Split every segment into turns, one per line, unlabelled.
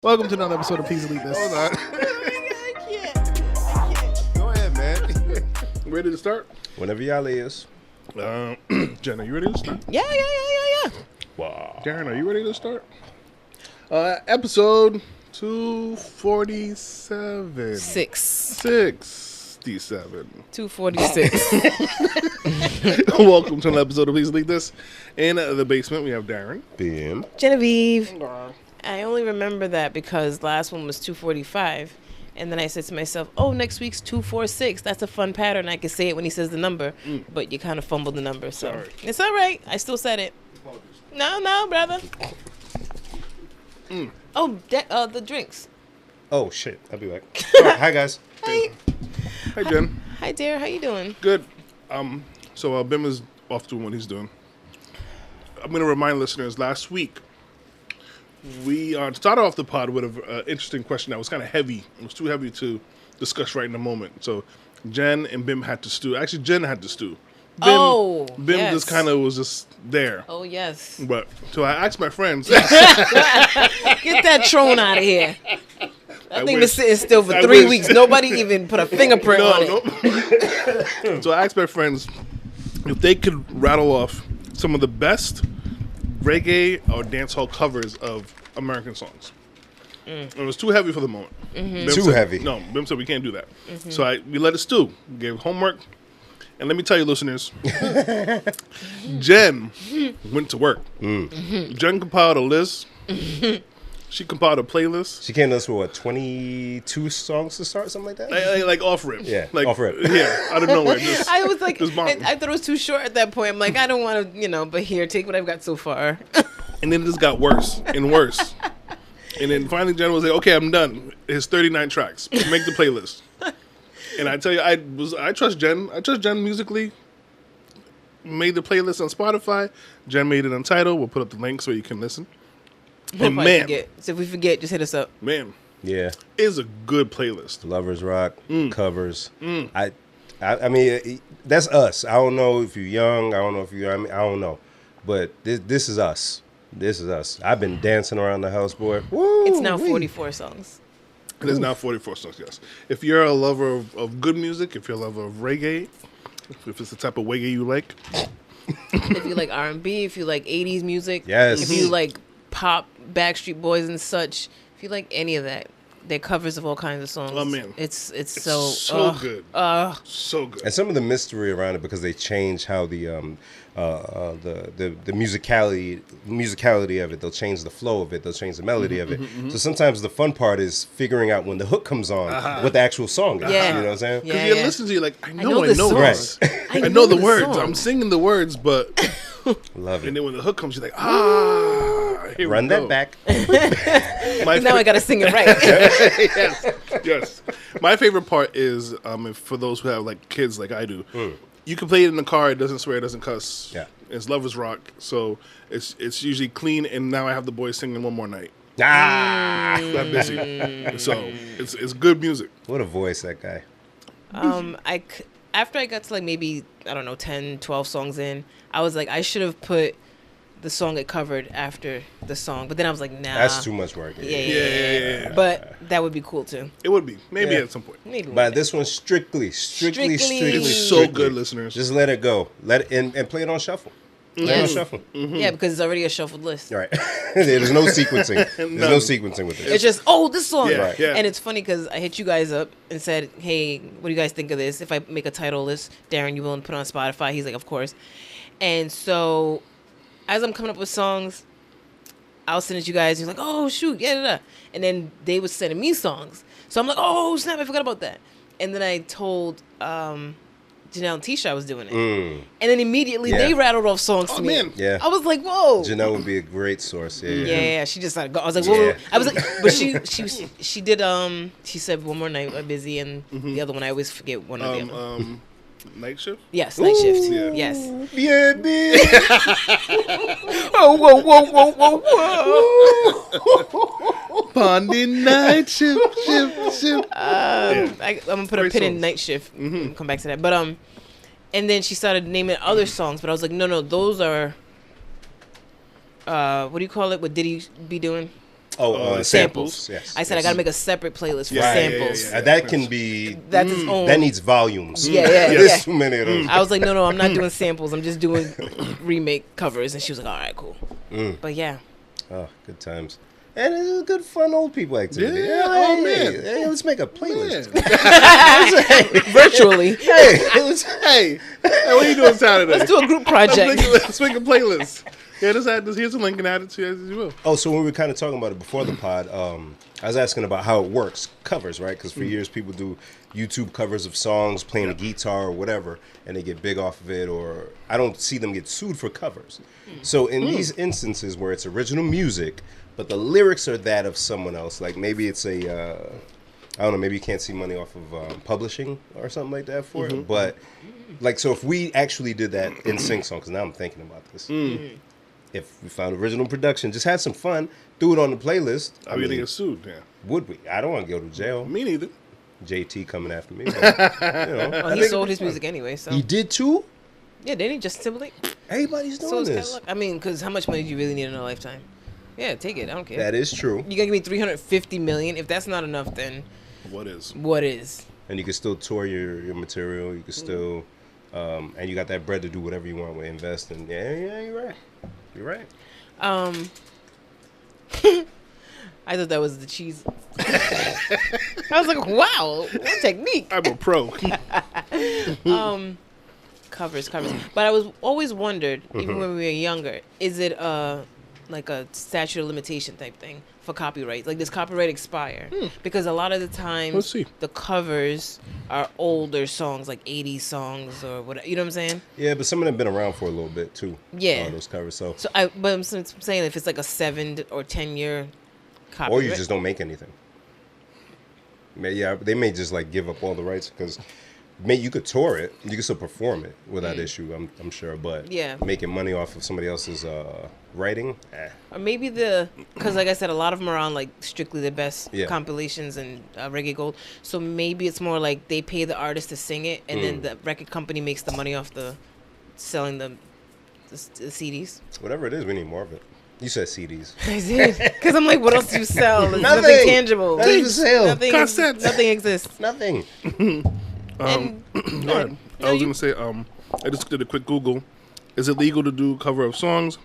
Welcome to another episode of Please Elite This.
Hold on.
I can't.
Go ahead, man.
Ready to start?
Whenever y'all is.
Jen, are you ready to start?
Yeah.
Wow.
Darren, are you ready to start? Episode 247. 67.
246.
Welcome to another episode of Please Elite This. In the basement, we have Darren.
BM.
Genevieve. I only remember that because last one was 245. And then I said to myself, oh, next week's 246. That's a fun pattern. I can say it when he says the number. But you kind of fumbled the number. So
Sorry.
It's all right. I still said it. No, brother. Oh, the drinks.
Oh, shit. I'll be back. All right, hi, guys.
Hi.
Hi, Jen.
Hi, Dare. How you doing?
Good. So Bim is off doing what he's doing. I'm going to remind listeners, last week, we started off the pod with an interesting question that was kind of heavy. It was too heavy to discuss right in the moment. So Jen and Bim had to stew. Actually, Jen had to stew. Bim
yes.
just kind of was just there.
Oh, yes.
But so I asked my friends.
Get that Tron out of here. That thing been sitting still for 3 weeks. Nobody even put a fingerprint on it.
So I asked my friends if they could rattle off some of the best reggae or dancehall covers of American songs. It was too heavy for the moment. Bim
Too
said,
heavy.
No, Bim said we can't do that. So we let it stew. We gave homework. And let me tell you, listeners, Jen went to work. Jen compiled a list. She compiled a playlist.
She came to us with, what, 22 songs to start? Something like that?
Like off rip.
Yeah,
like,
off rip.
Yeah, out of nowhere. Just,
I was like,
just bonkers.
I thought it was too short at that point. I'm like, I don't want to, but here, take what I've got so far.
And then it just got worse and worse. And then finally Jen was like, okay, I'm done. It's 39 tracks. Make the playlist. And I tell you, I trust Jen. I trust Jen musically. Made the playlist on Spotify. Jen made it on Tidal. We'll put up the link so you can listen. And man,
So if we forget, just hit us up.
man,
Yeah.
it is a good playlist.
Lovers Rock, covers. I mean, that's us. I don't know if you're young. I don't know if you're, I don't know. But this is us. This is us. I've been dancing around the house, boy. Woo,
It's now 44 songs.
It is now 44 songs, yes. If you're a lover of good music, if you're a lover of reggae, if it's the type of reggae you like,
If you like R&B, if you like 80s music,
Yes.
if you like pop, Backstreet Boys and such, if you like any of that, they're covers of all kinds of songs.
Oh, man.
It's
so good. So good.
And some of the mystery around it because they change how the musicality of it. They'll change the flow of it. They'll change the melody of it. So sometimes the fun part is figuring out when the hook comes on what the actual song is.
Yeah.
You know what I'm saying?
Because
Yeah,
you
yeah.
listen to you like, I
know
know
this song.
this.
Right.
I know the
this
words.
song.
I'm singing the words, but
Love it.
and then when the hook comes, you're like, here
Run
we
that
go.
back.
Now I got to sing it right.
Yes. My favorite part is for those who have like kids like I do. You can play it in the car. It doesn't swear. It doesn't cuss.
Yeah.
It's lovers rock. So it's usually clean. And now I have the boys singing One More Night. That busy. So it's good music.
What a voice, that guy.
After I got to like maybe, I don't know, 10, 12 songs in, I was like, I should have put the song it covered after the song. But then I was like, nah.
That's too much work.
Yeah.
But that would be cool too.
It would be. Maybe
Yeah.
at some point.
Maybe.
But this one's strictly.
It's
It's
so good, listeners.
Just let it go. Let it and play it on shuffle. Play it on shuffle.
Yeah, because it's already a shuffled list.
All right. There's no sequencing. There's no
None.
sequencing with it.
It's just, this song.
Yeah, Right. yeah.
And it's funny because I hit you guys up and said, hey, what do you guys think of this? If I make a title list, Darren, you willing to put it on Spotify? He's like, of course. And so as I'm coming up with songs, I'll send it to you guys. You're like, oh, shoot, yeah. And then they was sending me songs. So I'm like, oh, snap, I forgot about that. And then I told Janelle and Tisha I was doing it. And then immediately they rattled off songs to me.
Man.
Yeah.
I was like, whoa.
Janelle would be a great source.
Yeah, she just started go. I was like, whoa.
Yeah.
I was like, but she did. She said One More Night, I'm busy, and the other one I always forget one of the other.
Night shift.
Yes, Night Shift.
Yeah.
Yes.
Yeah, bitch.
Whoa.
Bonding night shift.
I'm gonna put a
Great
pin in
songs.
Night Shift. Come back to that. But and then she started naming other songs, but I was like, no, those are. What do you call it? What Diddy be doing?
samples. Yes.
I said I got to make a separate playlist for
Yeah,
samples.
yeah.
That can be.
That's its own.
That needs volumes.
Yeah.
There's too many of those.
I was like, no, I'm not doing samples. I'm just doing remake covers. And she was like, all right, cool. But yeah.
Oh, good times. And it was a good, fun old people activity.
Yeah, oh, man.
Hey, let's make a playlist.
Virtually.
Hey, what are you doing Saturday?
Let's do a group project.
Let's make a playlist. Yeah, here's a link and add it to you as you will.
Oh, so when we were kind of talking about it before the pod, I was asking about how it works, covers, right? Because for years people do YouTube covers of songs, playing a guitar or whatever, and they get big off of it, or I don't see them get sued for covers. So in these instances where it's original music, but the lyrics are that of someone else, like maybe it's a, I don't know, maybe you can't see money off of publishing or something like that for it, but like, so if we actually did that in Sing Song, because now I'm thinking about this. If we found original production, just had some fun, threw it on the playlist.
I mean, they get sued, yeah.
Would we? I don't want to go to jail.
Me neither.
JT coming after me. But,
Well, he sold his music anyway, so.
He did too?
Yeah, didn't he? Justin Timberlake?
Everybody's doing
So his
this.
catalog. I mean, because how much money do you really need in a lifetime? Yeah, take it. I don't care.
That is true.
You gotta give me $350 million. If that's not enough, then
What is?
what is?
And you can still tour your material. You can still, and you got that bread to do whatever you want with invest. And yeah, you're right. You're right.
I thought that was the cheese. I was like, wow, what technique.
I'm a pro.
Covers. But I was always wondered, even when we were younger, is it like a statute of limitation type thing for copyright? Like, does copyright expire? Because a lot of the times,
Let's see.
the covers are older songs, like 80s songs or whatever. You know what I'm saying?
Yeah, but some of them been around for a little bit too.
Yeah.
Those covers. So
But I'm saying if it's like a 7 or 10 year copyright.
or you just don't make anything. Yeah, they may just like give up all the rights because you could tour it, you could still perform it without issue. I'm sure, but
Yeah.
making money off of somebody else's writing,
Or maybe because like I said, a lot of them are on like strictly the best
Yeah.
compilations and reggae gold. So maybe it's more like they pay the artist to sing it, and then the record company makes the money off the selling the CDs.
whatever it is, we need more of it. You said CDs.
I did, because I'm like, what else do you sell? There's
Nothing.
nothing tangible.
Not even sale.
Cassettes.
Nothing exists.
Nothing.
And
Go ahead. I was gonna say, I just did a quick Google. Is it legal to do cover of songs?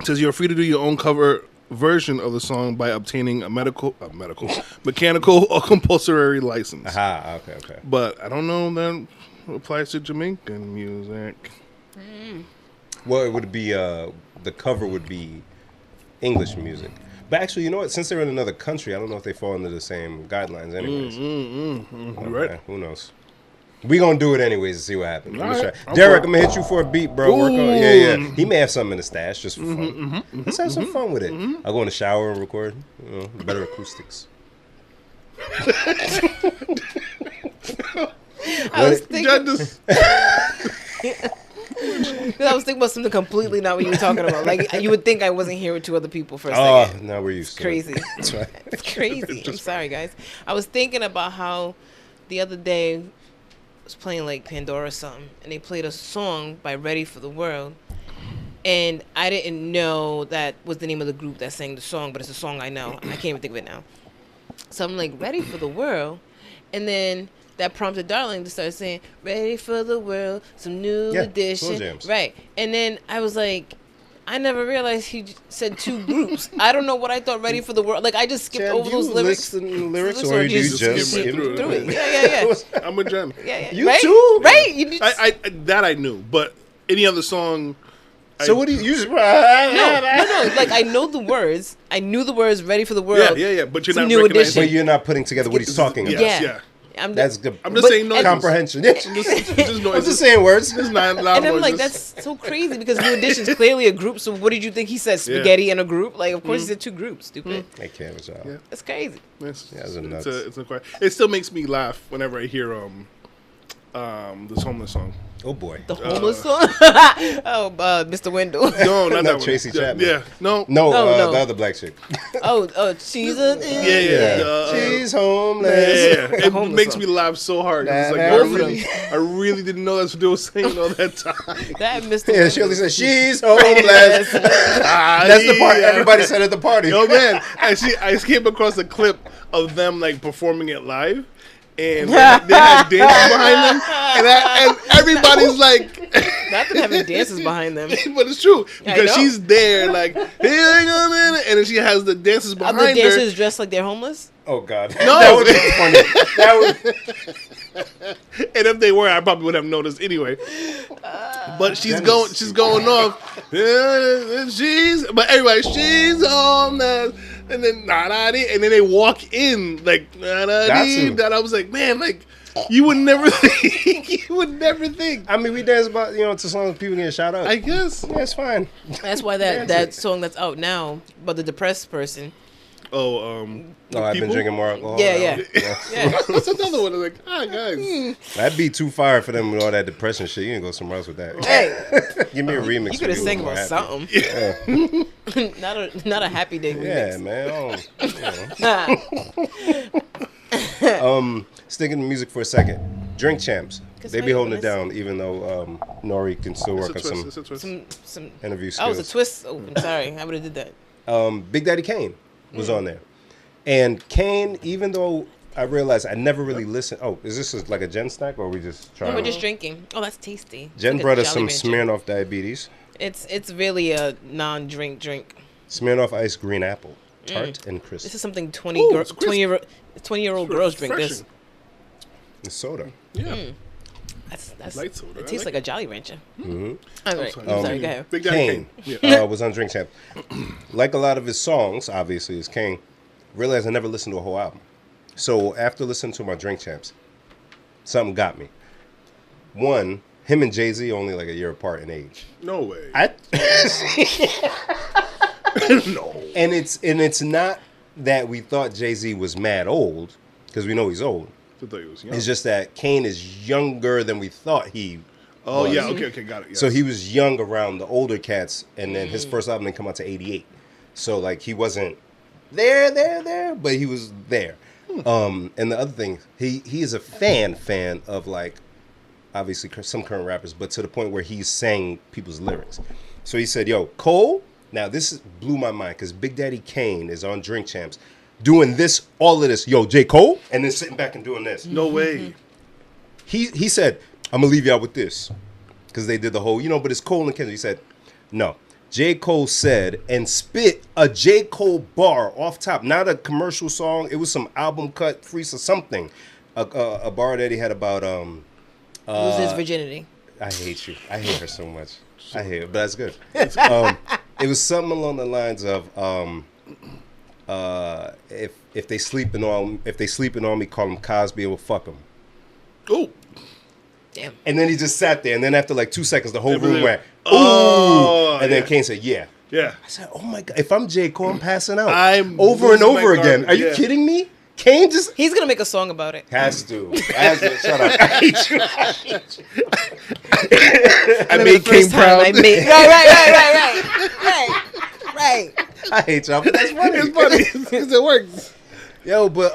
It says you're free to do your own cover version of the song by obtaining a mechanical or compulsory license.
Aha. Okay.
But I don't know that applies to Jamaican music.
Well, it would be the cover would be English music. But actually, you know what? Since they're in another country, I don't know if they fall under the same guidelines anyways.
You're right.
Who knows? We gonna do it anyways and see what happens.
All
Let's
right.
try. Derek, I'm gonna hit you for a beat, bro. Work on.
Ooh.
Yeah. He may have something in the stash just for fun. Let's have some fun with it. I'll go in the shower and record. You know, better acoustics.
I was thinking,
Judges.
I was thinking about something completely not what you were talking about. Like, you would think I wasn't here with 2 other people for a
Oh,
second.
now we're used
It's
to
crazy.
it. That's right.
It's crazy. I'm sorry, guys. I was thinking about how the other day I was playing like Pandora or something, and they played a song by Ready for the World, and I didn't know that was the name of the group that sang the song, but it's a song I know. I can't even think of it now. So I'm like, Ready for the World, and then that prompted Darling to start saying, Ready for the World, some new
Yeah,
edition.
slow jams.
Right. And then I was like, I never realized he said 2 groups. I don't know what I thought Ready for the World. Like, I just skipped
Jen,
over
do you
those lyrics.
listen to lyrics
Lyrics
or
or
do you
just
just
skim
skim
through
Through
it?
it. Yeah.
I'm a Jen.
Yeah.
You
right?
too?
Right? You just,
I that I knew, but any other song.
So what do you just?
no. Like, I know the words. I knew the words Ready for the World.
Yeah. But you're
Some
not
new
recognizing.
edition.
But you're not putting together what he's talking about.
Yeah.
That's good.
I'm just saying noises.
Comprehension.
Just
I'm
noises.
just saying words.
Just not loud
And I'm like,
noises.
that's so crazy because New Edition's clearly a group. So what did you think he said? Spaghetti and a group? Like, of course he said 2 groups. Stupid.
I can't with y'all.
Yeah.
That's crazy.
It's,
Yeah, those are nuts.
it's a it still makes me laugh whenever I hear This homeless song.
Oh boy.
The homeless song? Mr. Wendell.
No, not that one.
Tracy Chapman.
Yeah, no.
No,
No.
the other black chick.
She's a...
Yeah.
She's homeless.
Yeah, it
homeless
makes
song.
me laugh so hard. It's like,
Both of
I really didn't know that's what they were saying all that time.
That Mr.
Yeah, she only said she's homeless. That's the part everybody said at the party.
Yo, man, I came across a clip of them like performing it live, and they had dancers behind them, and everybody's like,
Not them having dances behind them.
but it's true
I
because
know.
she's there, like, here I come in, and then she has the dancers
Are
behind
the
her.
dancers dressed like they're homeless?
Oh God.
No.
That would be funny.
And if they were, I probably would have noticed anyway. But she's going off. But anyway, she's on that. And then and then they walk in like that. I was like, man, like you would never think. You would never think.
I mean, we dance about to songs people get shout out.
I guess.
Yeah, it's fine.
That's why that song that's out now about the depressed person.
I've been drinking more alcohol.
Yeah.
What's another one? I'm like, guys.
That'd be too fire for them with all that depression shit. You can go somewhere else with that.
Hey,
Give me a remix.
you could have sang about something. Yeah. not a happy day
Yeah,
remix.
man. Sticking to music for a second. Drink Champs. They be holding it
reminiscent.
down, even though Nori can still work on
Some
interview skills.
Oh, it was a twist. Oh, I'm sorry. I would have did that.
Big Daddy Kane was on there. And Kane, even though I realized I never really listened. Oh, is this like a Jen snack or are we just trying?
No, we're just drinking. Oh, that's tasty. It's
Jen
like a
brought us
Jolly
some
Rancher.
Smirnoff Diabetes.
It's really a non-drink drink.
Smirnoff Ice Green Apple. Tart and crisp.
This is something
Ooh, it's crisp.
20-year-old girls drink this.
refreshing.
It's soda.
Yeah.
That's
Light soda.
It tastes
I
like a Jolly Rancher.
Mm-hmm.
All right.
sorry.
I'm sorry. Go ahead.
Big Daddy
Kane
Kane. Yeah.
was on Drink Champ. Like a lot of his songs, obviously, is Kane. Realized I never listened to a whole album. So after listening to my Drink Champs, something got me. One, him and Jay-Z only like a year apart in age.
No way.
No. And it's not that we thought Jay-Z was mad old, because we know he's old.
I thought he was young.
It's just that Kane is younger than we thought he
Oh,
was.
yeah. Okay, got it. Yeah.
So he was young around the older cats, and then his first album didn't come out to 88. So, like, he wasn't there, but he was there. And the other thing, he is a fan of, like, obviously some current rappers, but to the point where he sang people's lyrics. So he said, yo, Cole, now this blew my mind, because Big Daddy Kane is on Drink Champs doing this, all of this, yo, J. Cole, and then sitting back and doing this.
No way.
He said, I'm going to leave y'all with this. Because they did the whole, but it's Cole and Kendrick. He said, no. J. Cole said, and spit a J. Cole bar off top. Not a commercial song. It was some album cut, freestyle, something. A bar that he had about...
Lose his virginity.
I hate you. I hate her so much. I hate her, but that's good. It was something along the lines of... if they sleeping on me, call them Cosby and we'll fuck them.
Oh.
Damn.
And then he just sat there, and then after like 2 seconds, the whole room went, ooh.
Oh,
And then
yeah.
Kane said, yeah.
Yeah.
I said, oh my God, if I'm J. Cole, I'm passing out.
I'm
over and
losing my
over again.
garbage,
Are you
yeah.
kidding me? Kane just
He's gonna make a song about it.
has to. Shut up. I hate you.
I made King proud.
Right.
I hate y'all, but that's funny.
It's funny because it works.
Yo, but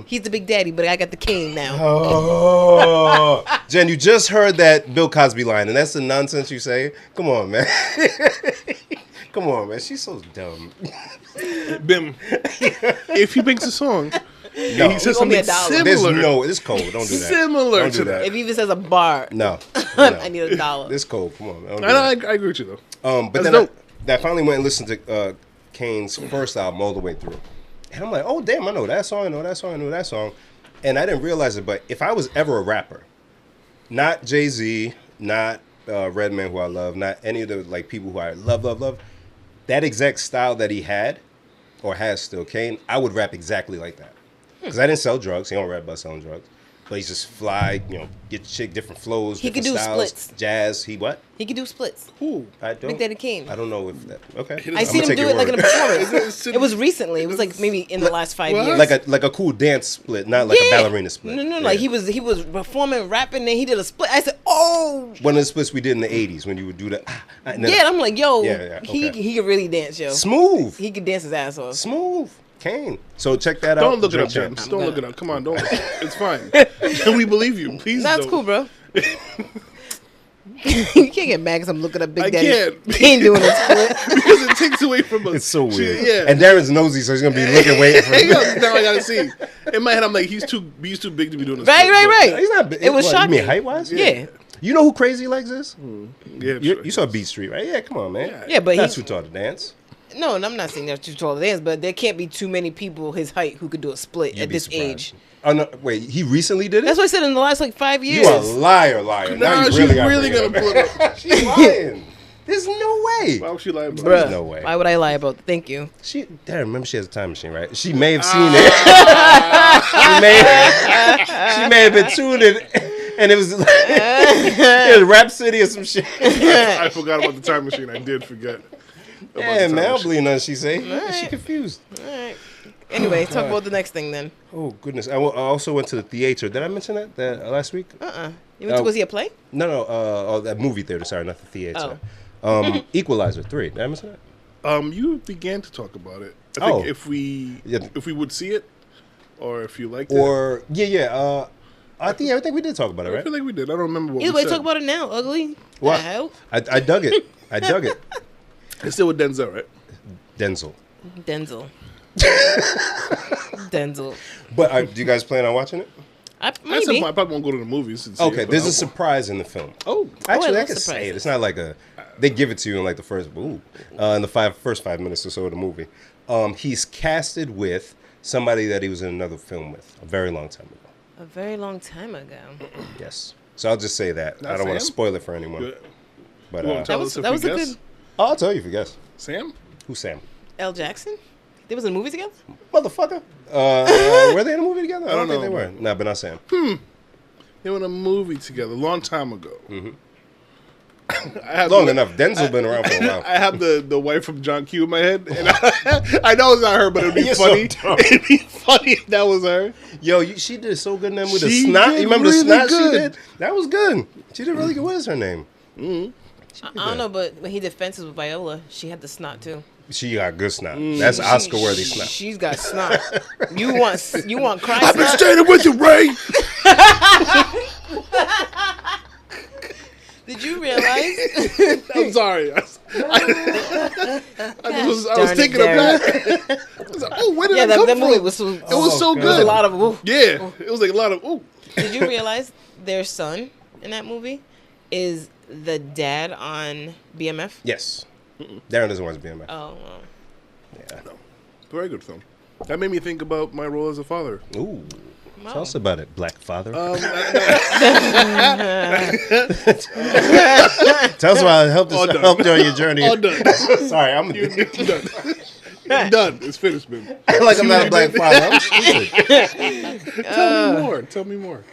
He's the big daddy, but I got the king now.
oh, Jen, you just heard that Bill Cosby line, and that's the nonsense you say. Come on, man. Come on, man. She's so dumb.
Bim. If he makes a song,
No.
and he says
Owe me
something
$1.
There's
similar.
no. It's cold. Don't do that.
Similar
Don't
to
do
that.
that.
If he even says a bar,
No.
I need $1.
This cold. Come on. Man. Don't do
I know.
that.
I agree with you though.
But
That's
then
dope.
I finally went and listened to Kane's first album all the way through. And I'm like, oh, damn, I know that song, I know that song, I know that song. And I didn't realize it, but if I was ever a rapper, not Jay-Z, not Redman, who I love, not any of the like people who I love, that exact style that he had, or has still, Kane, I would rap exactly like that. Because I didn't sell drugs. He don't rap about selling drugs. But he's just fly, get the chick, different flows,
He could
different
do
styles,
splits.
Jazz. He what?
He could do splits.
Ooh.
Big Daddy Kane.
I don't know if that. Okay.
I seen him do it like in a performance.
It-
It was recently. It was like maybe in the last 5
What?
years.
like a cool dance split, not like a ballerina split.
No,
Yeah.
like he was performing, rapping, and he did a split. I said, oh.
One of the splits we did in the '80s when you would do that.
Yeah, I'm like, yo,
Yeah, okay.
he could really dance, yo.
Smooth.
He could dance his ass off.
Smooth. Kane. So check that out.
Don't look it up,
Drink
James.
Champs.
Don't look it up. Come on, don't. It's fine. We believe you. Please
That's
don't.
cool, bro. You can't get mad because I'm looking up Big
I
Daddy.
can't.
Kane doing a split.
Because it takes away from us.
It's so weird.
Yeah.
And Darren's nosy, so he's gonna be looking, waiting for
Hey,
him.
yo, now I gotta see. In my head, I'm like, he's too big to be doing this.
Right.
He's not.
It was
what,
shocking.
You mean height wise?
Yeah.
You know who Crazy Legs is?
Yeah,
You saw Beat Street, right? Yeah, come on, man.
Yeah, but
that's
he-
who taught the dance.
No, and I'm not saying they're too tall to dance, but there can't be too many people his height who could do a split
You'd
at
be
this
surprised.
age.
Oh no! Wait, he recently did it.
That's what I said in the last like 5
You
years.
are a liar.
Now
you
she's really
gotta
gonna
bring
pull
it
it up.
She's lying. There's no way.
Why would she lie about
Bruh,
it?
no way.
Why would I lie about it? Thank you.
Darren, remember she has a time machine, right? She may have seen it. she may have been tuned in, and it was like it was Rap City or some shit.
I forgot about the time machine. I did forget. about
Yeah,
the time
man, I don't
machine.
believe nothing she say. She
Alright.
confused.
All right. Anyway, talk about the next thing then.
Oh goodness! I also went to the theater. Did I mention that last week?
You went to go see a play?
No. That movie theater. Sorry, not the theater. Equalizer 3. Did I mention that?
You began to talk about it. I think if we would see it, or if you liked it.
Or I think we did talk about it,
I
right?
feel like we did. I don't remember what
Either
we
way,
said.
talk about it now, ugly.
What?
The hell?
I dug it. I dug it.
It's still with Denzel, right?
Denzel.
Denzel. Denzel.
But do you guys plan on watching it?
I said
Maybe.
I probably won't go to the movies. And see
Okay,
it, but
there's
I
a surprise in the film.
Oh,
Actually,
I
I
love
can say it.
surprises.
It's not like they give it to you in like the first in the first 5 minutes or so of the movie. He's casted with somebody that he was in another film with a very long time ago.
A very long time ago.
Yes. So I'll just say that.
Not
I don't want to
Sam?
spoil it for anyone.
good.
But
You won't tell us if
That
we
was a
guess?
good
I'll tell you if you guess.
Sam?
Who's Sam?
L. Jackson. They was in a movie together?
Motherfucker. Were they in a movie together? I don't think
know.
they were. Nah, but not Sam.
They were in a movie together a long time ago. I have
Long enough. Denzel been around for a while.
I have the wife from John Q in my head, and I know it's not her, but it'd be
You're so
funny.
dumb.
It'd be funny if that was her.
Yo, she did so good in that with the
She
snot.
did
You remember
really
the snot
good.
she did? That was good. She did really good. What is her name?
I don't know, but when he did Fences with Viola, she had the snot too.
She got good snot. That's Oscar-worthy snot.
She's got snot. You want cry
I've been
snot?
standing with you, Ray.
Did you realize?
I'm sorry. I was
Darn it,
thinking of
Darren.
that. I was like, oh, where did
Yeah,
that come
that movie
from?
was so.
It was so
God.
There was
good.
a lot of. Ooh.
Yeah, it was like a lot of. Ooh.
Did you realize their son in that movie is the dad on BMF?
Yes. Darren doesn't watch BMF.
Oh, well.
Yeah.
Very good film. That made me think about my role as a father.
Ooh.
Wow.
Tell us about it, Black Father.
Um,
Tell us about help
All done.
you on your journey.
All done.
Sorry, I'm
You're done. You're done. It's finished, man.
like I'm not a black father. I'm stupid.
Tell me more.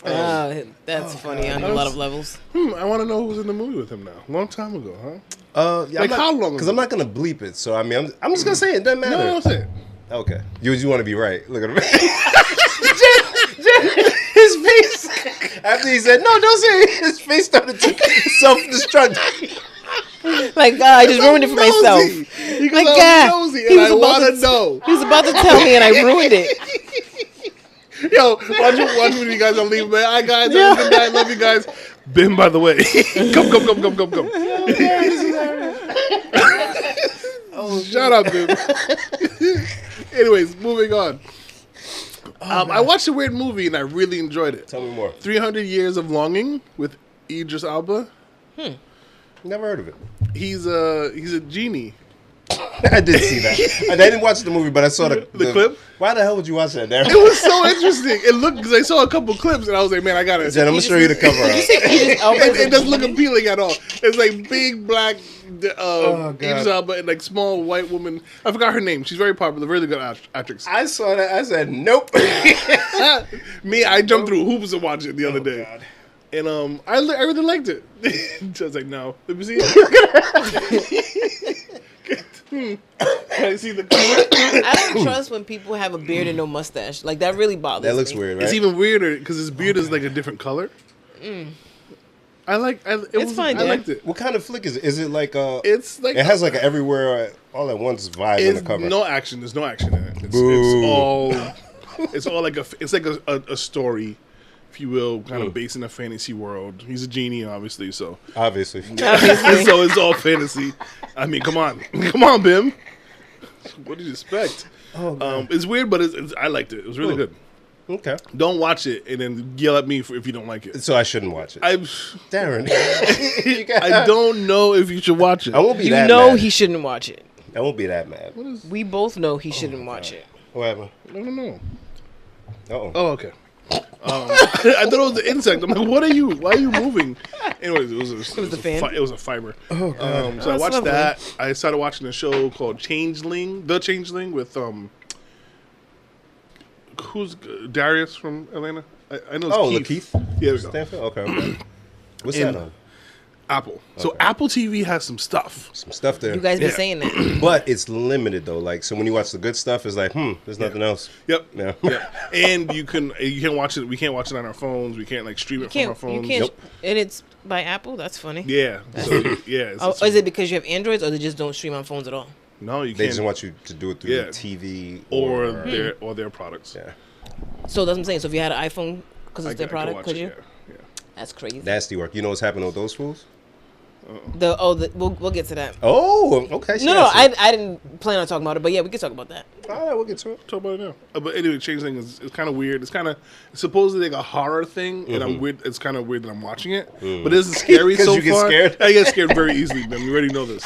That's funny on a lot of levels.
I want to know who was in the movie with him now. Long time ago, huh?
Yeah,
Like how long
Because
ago?
I'm not gonna bleep it. So I mean, I'm just gonna say it. Doesn't matter.
No, that's it.
Okay. You want to be right. Look at him. His face. After he said, no, don't say it. His face started to self-destruct.
Like, God, I just ruined it for myself.
He goes,
Like,
I'm
God,
nosy,
he
and
was
I
about
want
to
to know.
He was about to tell me, and I ruined it.
Yo, watch when you guys are leaving, man. Hi, guys. Have a good night. Love you guys. Bim, by the way. Come. Shut up, Bim. Anyways, moving on. I watched a weird movie, and I really enjoyed it.
Tell me more.
300 Years of Longing with Idris Elba.
Never heard of it.
He's a genie.
I did see that. I didn't watch the movie, but I saw the
clip.
Why the hell would you watch that, Darren?
It was so interesting. It looked because I saw a couple clips and I was like, man, I gotta.
Jen, I'm gonna show you the cover.
It doesn't look appealing at all. It's like big black
God.
Idris Elba and like small white woman. I forgot her name. She's very popular, really good actress.
I saw that. I said, nope.
Me, I jumped through hoops to watch it the other day.
God.
And I really liked it. I was like, no, let me see it. Can I see the cover?
I don't trust when people have a beard and no mustache. Like that really bothers me.
That looks weird, right?
It's even weirder because his beard is like a different color. I liked it.
What kind of flick is it? Is it like
It's like
it has like an everywhere all at once vibe in the cover.
No action. There's no action in it. It's all like a story, if you will, kind of based in a fantasy world. He's a genie, obviously. So
Obviously.
so it's all fantasy. I mean, come on, Bim. What did you expect? It's weird, but I liked it. It was really good.
Okay.
Don't watch it and then yell at me if you don't like it.
So I shouldn't watch it. Darren.
I don't know if you should watch it.
I won't be that
You know
mad.
he shouldn't watch it.
I won't be that mad.
We both know he shouldn't watch it.
What happened?
I don't know.
Uh-oh.
Oh, okay. I thought it was the insect. I'm like, what are you? Why are you moving? Anyways, it was
the fan?
It was a fiber.
Oh, God.
So I
that's
watched
lovely.
that. I started watching a show called The Changeling with who's Darius from Atlanta? I know it's Keith.
Lakeith?
Yeah, there we go.
Stanfield? Okay. What's
And-
that on?
Apple. So
Okay.
Apple TV has some stuff.
Some stuff there.
You guys be
Yeah.
saying that.
But it's limited though. Like, so when you watch the good stuff, it's like, there's nothing else.
Yep.
Yeah.
Yep. And you can't watch it. We can't watch it on our phones. We can't like stream it from our
You
phones.
can't.
Nope.
And it's by Apple. That's funny.
Yeah. So yeah.
Oh, is it because you have Androids, or they just don't stream on phones at all?
No, you
They
can't.
just want you to do it through
Yeah.
the TV
or their products.
Yeah.
So that's what I'm saying. So if you had an iPhone, because it's their
could
product,
watch
could
it,
you?
Yeah.
That's crazy.
Nasty work. You know what's happening with those fools?
We'll get to that.
Oh, okay.
No, I didn't plan on talking about it, but yeah, we can talk about that.
All right, we'll get to it.
Talk about it now. But anyway, Changeling is kind of weird. It's supposedly like a horror thing, and I'm weird. It's kind of weird that I'm watching it, but it isn't scary
'Cause
so
you get
far.
scared?
I get scared very easily, man. You already know this.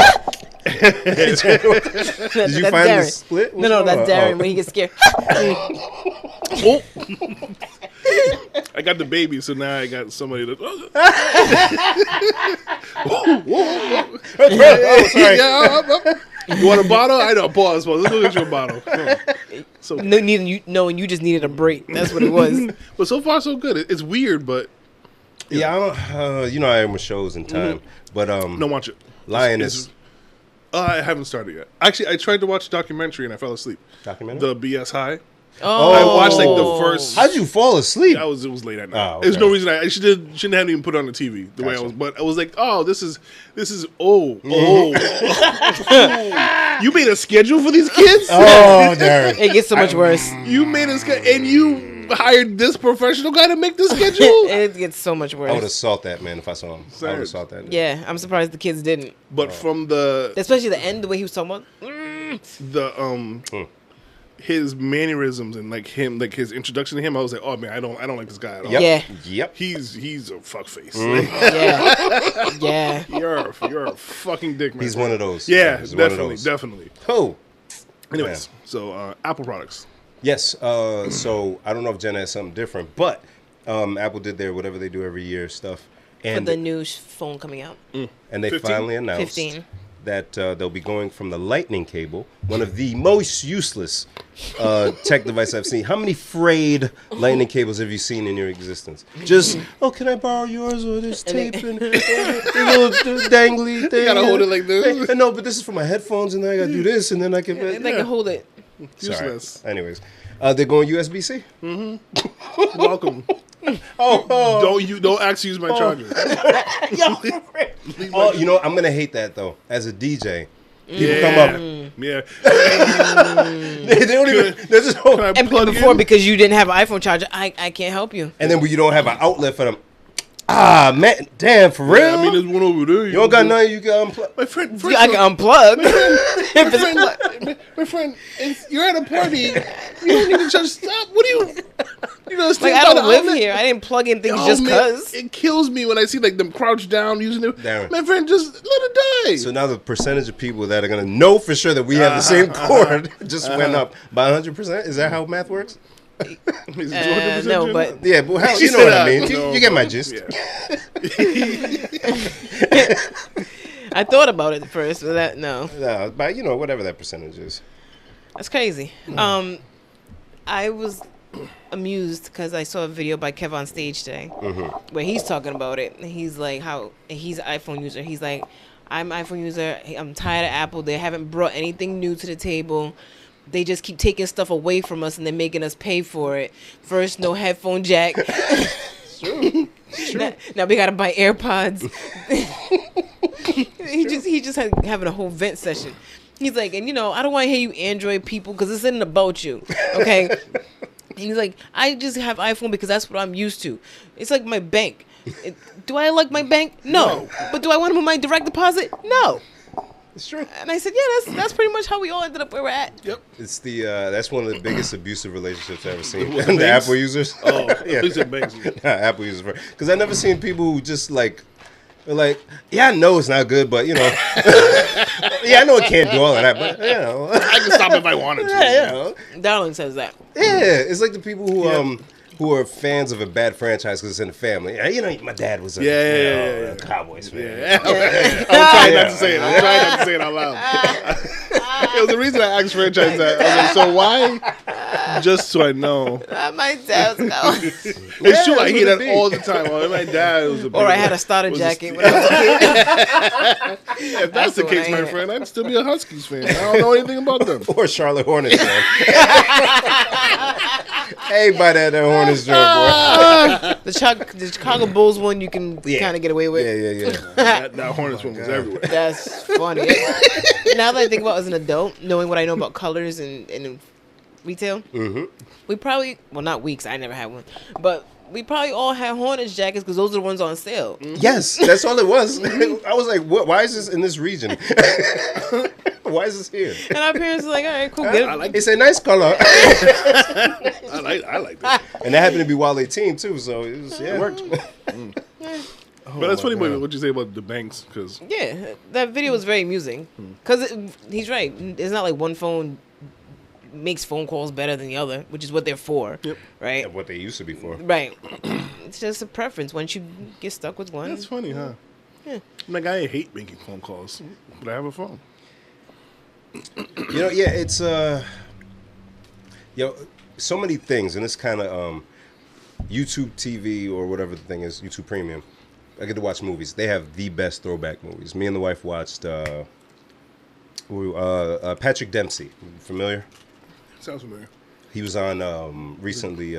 Did you
That's
find the
Darren.
split?
No, that's Darren when he gets scared.
Oh. I got the baby, so now I got somebody that.
Oh, sorry.
Yeah, you want a bottle? I know. Pause. Let's go get you a bottle. So,
Knowing you just needed a break. That's what it was.
but so far so good. It's weird, but
Yeah, I don't. You know, I am with shows in time, but
don't watch it.
Lioness
I haven't started yet. Actually, I tried to watch a documentary and I fell asleep.
documentary.
The BS High.
Oh,
I watched like the first.
How'd you fall asleep?
It was late at night.
Oh,
There's
okay.
no reason I shouldn't have even put it on the TV the way I
Gotcha.
was. But I was like, oh, this is You made a schedule for these kids?
Oh, Darren.
it gets so much worse.
You made a schedule, and you hired this professional guy to make the schedule?
It gets so much
I would have
worse.
sought that man if I saw him. I would have sought that.
Yeah, I'm surprised the kids didn't.
But from the
Especially the end, the way he was talking about.
his mannerisms and like his introduction to him, I was like, oh man, I don't like this guy at all.
Yep.
Yeah.
Yep.
He's a fuckface.
Yeah.
You're a fucking dick, man.
He's one of those.
Yeah,
He's one of
definitely,
those.
definitely.
Oh.
Anyways, so Apple products.
Yes. So I don't know if Jen has something different, but Apple did their whatever they do every year stuff,
For
and
the new phone coming out.
and they
15?
finally announced
15.
that they'll be going from the lightning cable, one of the most useless tech devices I've seen. How many frayed lightning cables have you seen in your existence? Just, can I borrow yours or this tape and a little dangly thing?
You gotta hold it like this.
No, but this is for my headphones, and then I gotta do this, and then I can.
And they can hold it.
Sorry.
Useless.
Anyways, they're going USB-C.
Welcome. Don't ask to use my charger.
Oh, you know, I'm gonna hate that though. As a DJ, people come up.
Yeah.
They don't even. There's this whole,
Can I
And
plug
before,
in?
because you didn't have an iPhone charger, I can't help you.
and then when you don't have an outlet for them. Ah, man, damn, for real.
I mean, there's one over there.
you don't got nothing. You can unplug.
My friend,
I can unplug.
my friend, if you're at a party. You don't need to charge. Stop. What do you? You know,
Like, I don't live here. I didn't plug in things just
man,
because.
it kills me when I see like them crouched down using it.
Darren.
My friend, just let it die.
So now the percentage of people that are going to know for sure that we have the same cord just went up by 100%. Is that how math works?
Is it 200%
No,
Jen?
but
Yeah, but how,
She
you know
said,
what I mean.
no,
You get my gist.
Yeah.
I thought about it first, but that no.
No, but you know, whatever that percentage is.
That's crazy. I was amused because I saw a video by Kev on stage today where he's talking about it. He's like, how he's an iPhone user. He's like, I'm an iPhone user. I'm tired of Apple. They haven't brought anything new to the table. They just keep taking stuff away from us and they're making us pay for it. First, no headphone jack.
True.
Now we gotta buy AirPods. he just having a whole vent session. He's like, and you know, I don't want to hear you Android people because this isn't about you, okay? And he's like, I just have iPhone because that's what I'm used to. It's like my bank. Do I like my bank? No. But do I want to put my direct deposit? No.
It's true.
And I said, yeah, that's pretty much how we all ended up where we're at.
Yep.
It's the that's one of the biggest abusive relationships I've ever seen.
What,
The
banks?
Apple users.
Oh,
yeah.
please said banks.
Apple users because I've never seen people who just like are like, yeah, I know it's not good, but you know, yeah, I know it can't do all of that, but you know,
I can stop if I wanted to.
yeah, you know.
Darling says that.
Yeah, it's like the people who are fans of a bad franchise because it's in the fammy. Yeah, you know, my dad was a a Cowboys fan.
Yeah. I'm trying not to say it. I'm trying not to say it out loud. It was the reason I asked franchise that. I was like, so why? Just so I know.
My dad's going.
It's true. I hear
that's what
that
it
all the time. Oh, my dad was a
Or I had a starter jacket when I was a kid.
If that's the
what
case,
I
my
had.
friend, I'd still be a Huskies fan. I don't know anything about them.
Or Charlotte Hornets fan. Hey, buy that Hornets joint, boy.
The Chicago Bulls one you can kind of get away with.
Yeah.
That Hornets one was everywhere.
That's funny. Now that I think about it as an adult, knowing what I know about colors and retail, we probably, well, not weeks, I never had one, but we probably all had Hornets jackets because those are the ones on sale.
Yes, that's all it was. I was like, what? Why is this in this region? Why is this here?
And our parents were like, all right, cool, get it.
I like
It's a nice color.
I like that.
And that happened to be Wale team, too, so it was, yeah.
It worked. But that's funny what you say about the banks, because
Yeah, that video was very amusing because he's right. It's not like one phone makes phone calls better than the other, which is what they're for, right?
What they used to be for.
Right. It's just a preference. Once you get stuck with one,
that's funny, huh?
Yeah.
I'm like, I hate making phone calls, but I have a phone.
You know, yeah, it's so many things, and it's kind of YouTube TV or whatever the thing is, YouTube Premium. I get to watch movies. They have the best throwback movies. Me and the wife watched Patrick Dempsey. Familiar?
Sounds familiar.
He was on recently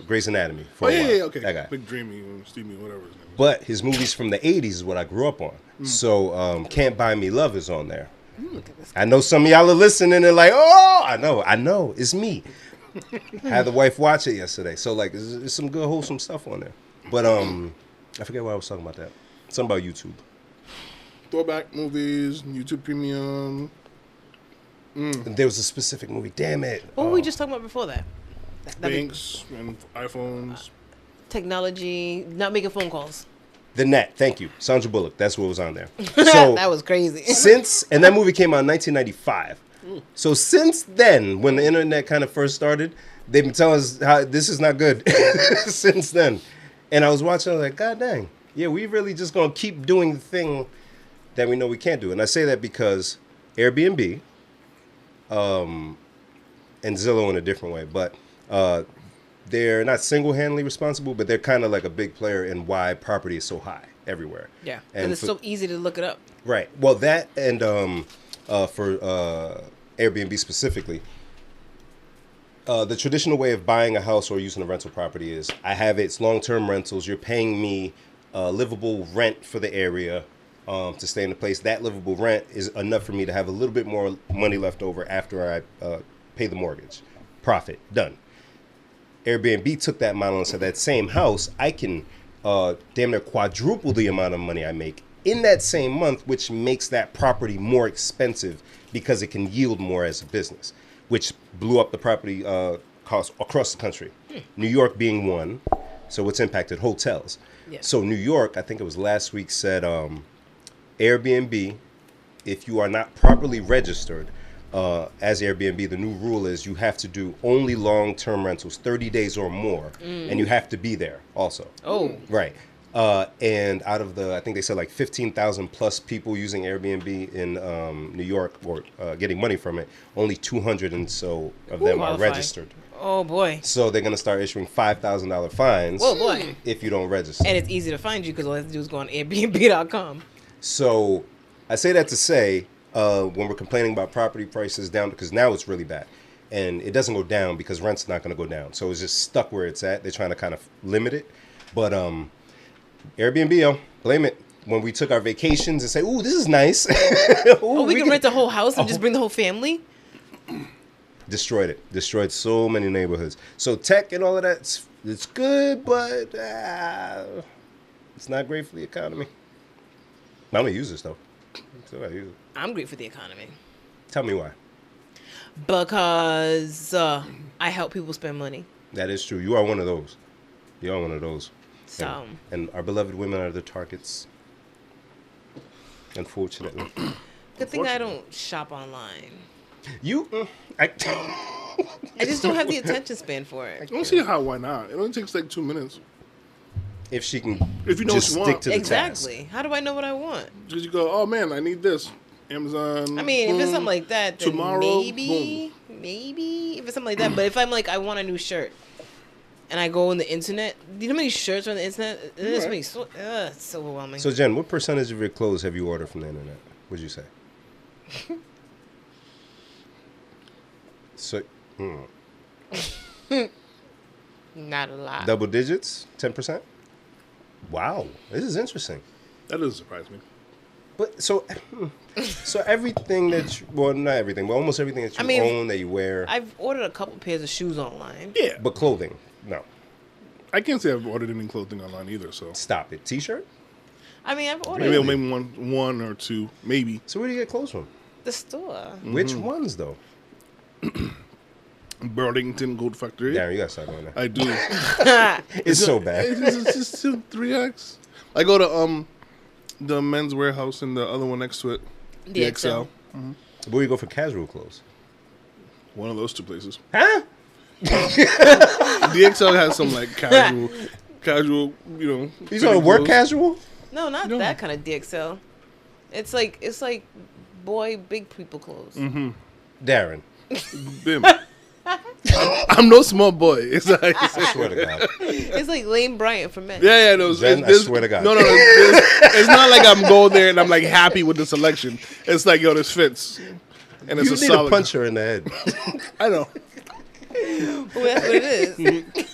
Grey's Anatomy for
Oh,
a while.
yeah, okay.
That guy.
Big Dreamy, Steamy, whatever his name is.
But his movies from the 80s is what I grew up on. So Can't Buy Me Love is on there. I know some of y'all are listening and like, oh, I know, it's me. Had the wife watch it yesterday. So like, there's some good wholesome stuff on there. But I forget why I was talking about that. Something about YouTube.
Throwback movies, YouTube Premium.
There was a specific movie. Damn it.
what were we just talking about before that?
Banks and iPhones.
Technology, not making phone calls.
The Net. Thank you. Sandra Bullock. That's what was on there. So
That was crazy.
and that movie came out in 1995. So since then, when the internet kind of first started, they've been telling us how this is not good since then. And I was watching, I was like, God dang. Yeah, we really just going to keep doing the thing that we know we can't do. And I say that because Airbnb and Zillow in a different way, but they're not single-handedly responsible, but they're kind of like a big player in why property is so high everywhere.
Yeah,
And
and it's
for-
so easy to look it up.
Right. Well, that and for Airbnb specifically, the traditional way of buying a house or using a rental property is I have it's long-term rentals. You're paying me livable rent for the area to stay in the place. That livable rent is enough for me to have a little bit more money left over after I pay the mortgage. Profit. Done. Airbnb took that model and said that same house, I can damn near quadruple the amount of money I make in that same month, which makes that property more expensive because it can yield more as a business, which blew up the property across the country. New York being one. So what's impacted? Hotels.
Yeah.
So New York, I think it was last week, said Airbnb, if you are not properly registered as Airbnb, the new rule is you have to do only long-term rentals, 30 days or more, and you have to be there also.
Oh.
Right. And out of the, I think they said like 15,000 plus people using Airbnb in New York or getting money from it, only 200 and so of them are registered.
Oh, boy.
So they're going to start issuing $5,000 fines
Oh, boy.
if you don't register.
And it's easy to find you because all you have to do is go on Airbnb.com.
So I say that to say, when we're complaining about property prices down, because now it's really bad. And it doesn't go down because rent's not going to go down. So it's just stuck where it's at. They're trying to kind of limit it. But Airbnb, yo, blame it. When we took our vacations and say, ooh, this is nice.
Ooh, we can rent the whole house and just bring the whole family?
Destroyed it. Destroyed so many neighborhoods. So tech and all of that, it's good, but it's not great for the economy. I'm going to use this, though. So I use it.
I'm great for the economy.
Tell me why.
Because I help people spend money.
That is true. You are one of those. You are one of those.
So.
And our beloved women are the targets. Unfortunately.
Good thing I don't shop online.
I
just don't have the attention span for it.
I don't see how. Why not? It only takes like 2 minutes.
If she can
If you know
just
what you
stick
want.
to the
Exactly.
task.
How do I know what I want?
Because you go, oh man, I need this. Amazon.
I mean, if it's something like that, then
tomorrow,
maybe if it's something like that. But if I'm like, I want a new shirt, and I go on the internet, do you know how many shirts are on the internet? It's
Right.
it's overwhelming.
So Jen, what percentage of your clothes have you ordered from the internet? Would you say? So,
Not a lot.
double digits, 10%. Wow, this is interesting.
That doesn't surprise me.
But so everything that well, not everything, but almost everything that you own that you wear.
I've ordered a couple pairs of shoes online.
Yeah.
But clothing, no.
I can't say I've ordered any clothing online either, so.
Stop it. T-shirt?
I mean, I've ordered
Maybe one or two, maybe.
So where do you get clothes from?
the store.
Which ones though?
Burlington Gold Factory.
Darren, you gotta start doing that.
I do.
It's so bad.
It's just 3X. I go to the men's warehouse and the other one next to it.
The XL.
Where you go for casual clothes?
One of those two places.
Huh?
DXL has some like casual, you know.
You talking work casual?
No, not that kind of DXL. It's like boy big people clothes.
Darren.
Bim. I'm no small boy. It's like,
I swear to God.
It's like Lane Bryant for men.
yeah, no.
Jen, I swear to God.
No. It's not like I'm going there and I'm like happy with the selection. It's like, yo, this fits. And it's
You
a
need
solid.
to punch her in the head.
I know.
Well, that's what it is.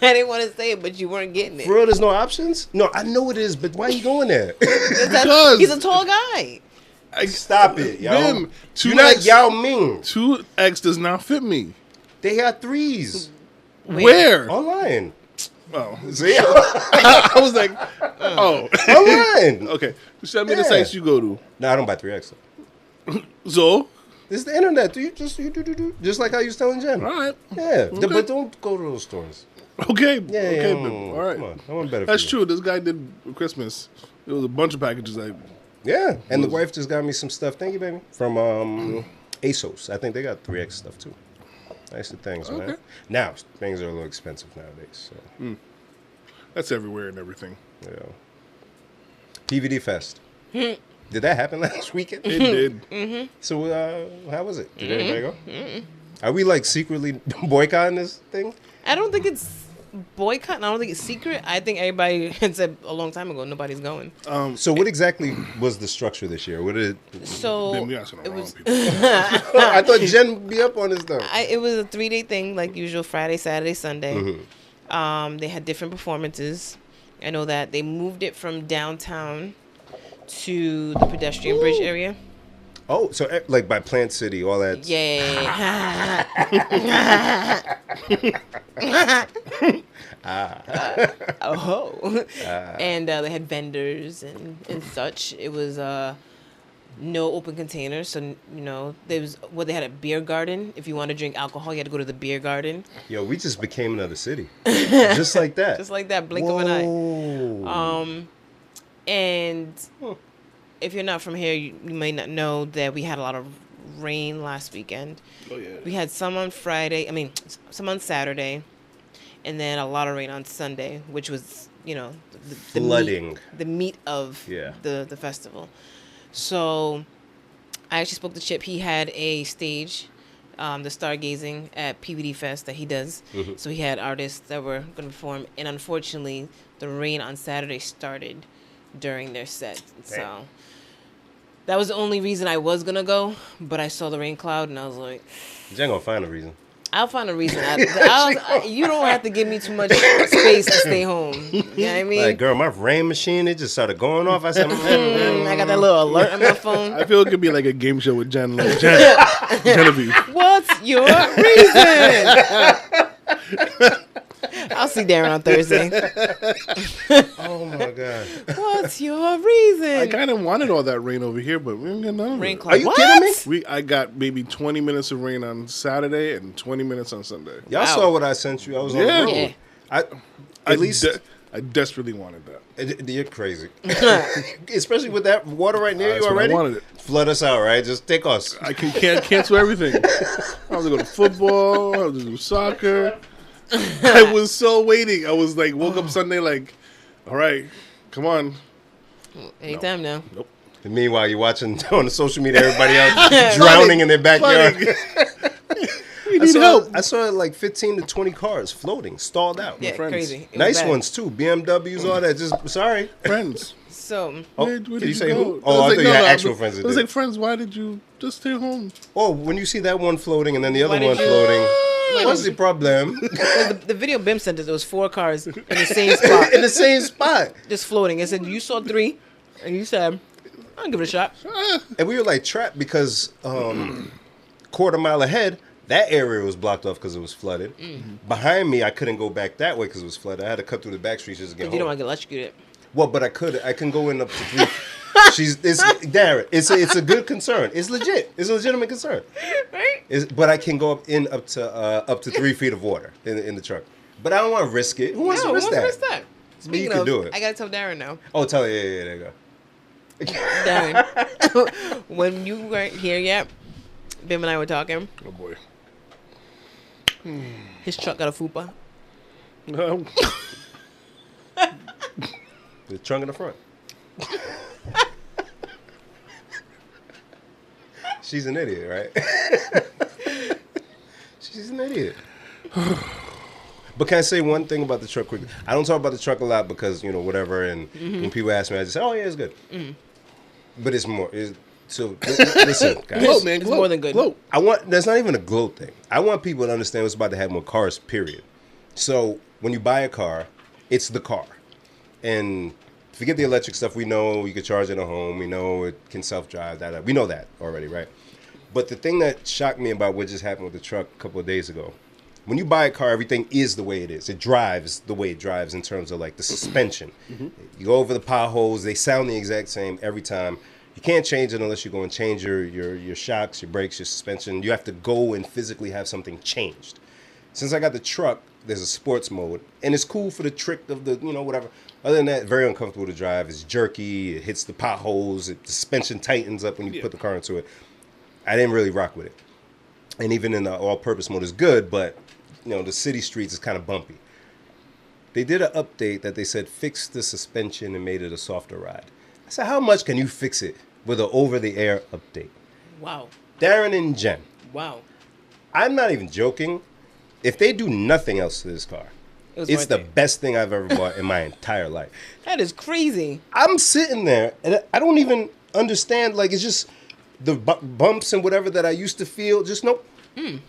I didn't want to say it, but you weren't getting it.
For real, there's no options? No, I know it is, but why are you going there?
Because
He's a tall guy.
Stop it, yo.
Bim,
You're like Yao Ming.
2X does not fit me.
They got threes.
Where?
Online.
Oh.
See?
I was like, oh.
Online.
Okay. Send me the sites you go to.
No, I don't buy 3X.
So?
It's the internet. You do. Just like how you was telling Jen.
All right.
Yeah.
Okay.
But don't go to those stores.
Okay.
Yeah,
okay.
yeah,
Bim. All right.
Come on. I want better
That's
for you.
true. This guy did Christmas. There was a bunch of packages.
Yeah. And the wife just got me some stuff. Thank you, baby. From ASOS. I think they got 3X stuff too. Nice things, man.
Okay.
Now, things are a little expensive nowadays. So,
That's everywhere and everything.
yeah. PVD Fest. Did that happen last weekend?
It did.
So, how was it? Did anybody go? Are we like secretly boycotting this thing?
I don't think it's boycott. And I don't think it's secret. I think everybody had said a long time ago nobody's going.
So, what exactly was the structure this year? What did
So
Bim, we asking the
it
wrong
was
people.
I thought Jen would be up on this stuff.
it was a 3-day thing, like usual, Friday, Saturday, Sunday. They had different performances. I know that they moved it from downtown to the pedestrian bridge area.
Oh, so like by Plant City, all that.
Yeah. And they had vendors and such. It was no open containers. So, you know, they had a beer garden. If you want to drink alcohol, you had to go to the beer garden.
Yo, we just became another city. Just like that.
Just like that, blink of an eye. And if you're not from here, you may not know that we had a lot of rain last weekend.
Oh yeah.
We had some on some on Saturday, and then a lot of rain on Sunday, which was, you know, the
flooding.
The meat of the festival. So I actually spoke to Chip. He had a stage, the stargazing at PVD Fest that he does. Mm-hmm. So he had artists that were going to perform, and unfortunately, the rain on Saturday started during their set. So that was the only reason I was going to go, but I saw the rain cloud, and I was like...
You ain't going to find a reason.
I'll find a reason. You don't have to give me too much space to stay home. You know what I mean?
Like, girl, my rain machine, it just started going off. I said,
I got that little alert on my phone.
I feel it could be like a game show with Jen. Like, Genevieve.
What's your reason? I'll see Darren on Thursday.
Oh, my God.
What's your reason?
I kind of wanted all that rain over here, but we didn't get none of
rain
it.
cloud.
Are you kidding me?
I got maybe 20 minutes of rain on Saturday and 20 minutes on Sunday.
Y'all saw what I sent you. I was on the road.
Yeah.
I desperately wanted that.
You're crazy. Especially with that water right near you already.
I wanted it.
Flood us out, right? Just take us.
I can't cancel everything. I was going to go to football. I was going to do soccer. I was so waiting. I was like, woke up Sunday like, all right, come on.
Anytime now.
Nope.
And meanwhile, you're watching on the social media, everybody else drowning in their backyard.
We need help.
I saw like 15 to 20 cars floating, stalled out.
Yeah,
friends.
crazy.
Nice ones too. BMWs, all that. Just sorry.
Friends.
So,
Where did
you say
go?
who? Oh, I thought you had actual friends.
I was like, friends, why did you just stay home?
Oh, when you see that one floating and then the other
Why
one
did you-
floating, what's the problem?
the video BIM sent us, there was 4 cars in the same spot.
In the same spot.
Just floating. It said, you saw 3, and you said, I'll give it a shot.
And we were like trapped because quarter mile ahead, that area was blocked off because it was flooded. Mm-hmm. Behind me, I couldn't go back that way because it was flooded. I had to cut through the back streets just to get home.
You don't want to get electrocuted.
Well, but I could. I can go in up to 3. Darren. It's a good concern. It's legit. It's a legitimate concern.
Right?
But I can go up to 3 feet of water in the truck. But I don't want to risk it. Who wants to risk that?
Speaking
can
of,
do it.
I gotta tell Darren now.
Oh, tell her. Yeah, there you go.
Darren, when you weren't here yet, Bim and I were talking.
Oh boy.
His truck got a fupa.
No.
The trunk in the front. She's an idiot, right? She's an idiot. But can I say one thing about the truck quickly? I don't talk about the truck a lot because, you know, whatever, and when people ask me, I just say, oh, yeah, it's good. Mm-hmm. But it's more. So, listen, guys.
Gloat, man.
It's more than good.
Gloat.
That's not even a gloat thing. I want people to understand what's about to happen with cars, period. So, when you buy a car, it's the car. And forget the electric stuff. We know you can charge it at home. We know it can self-drive. We know that already, right? But the thing that shocked me about what just happened with the truck a couple of days ago, when you buy a car, everything is the way it is. It drives the way it drives in terms of like the suspension. Mm-hmm. You go over the potholes. They sound the exact same every time. You can't change it unless you go and change your shocks, your brakes, your suspension. You have to go and physically have something changed. Since I got the truck, there's a sports mode, and it's cool for the trick of the, you know, whatever. Other than that, very uncomfortable to drive. It's jerky. It hits the potholes. The suspension tightens up when you put the car into it. I didn't really rock with it. And even in the all-purpose mode is good, but, you know, the city streets is kind of bumpy. They did an update that they said fixed the suspension and made it a softer ride. I said, how much can you fix it with an over-the-air update?
Wow.
Darren and Jen.
Wow.
I'm not even joking. If they do nothing else to this car, it's the best thing I've ever bought in my entire life.
That is crazy.
I'm sitting there, and I don't even understand. Like, it's just the bumps and whatever that I used to feel. Just nope. Mm.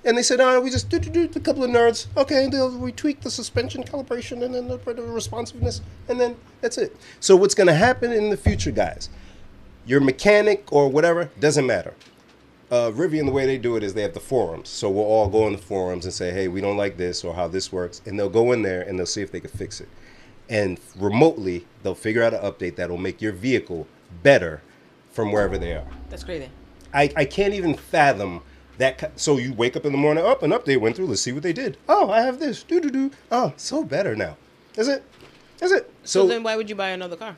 And they said, we just do a couple of nerds. Okay, we tweak the suspension calibration and then the responsiveness, and then that's it. So what's going to happen in the future, guys? Your mechanic or whatever, doesn't matter. Rivian, the way they do it is they have the forums. So we'll all go in the forums and say, hey, we don't like this or how this works. And they'll go in there and they'll see if they can fix it. And remotely, they'll figure out an update that'll make your vehicle better from wherever they are.
That's crazy.
I can't even fathom that. So you wake up in the morning, up an update went through. Let's see what they did. Oh, I have this. Do. Oh, so better now. Is it?
So then why would you buy another car?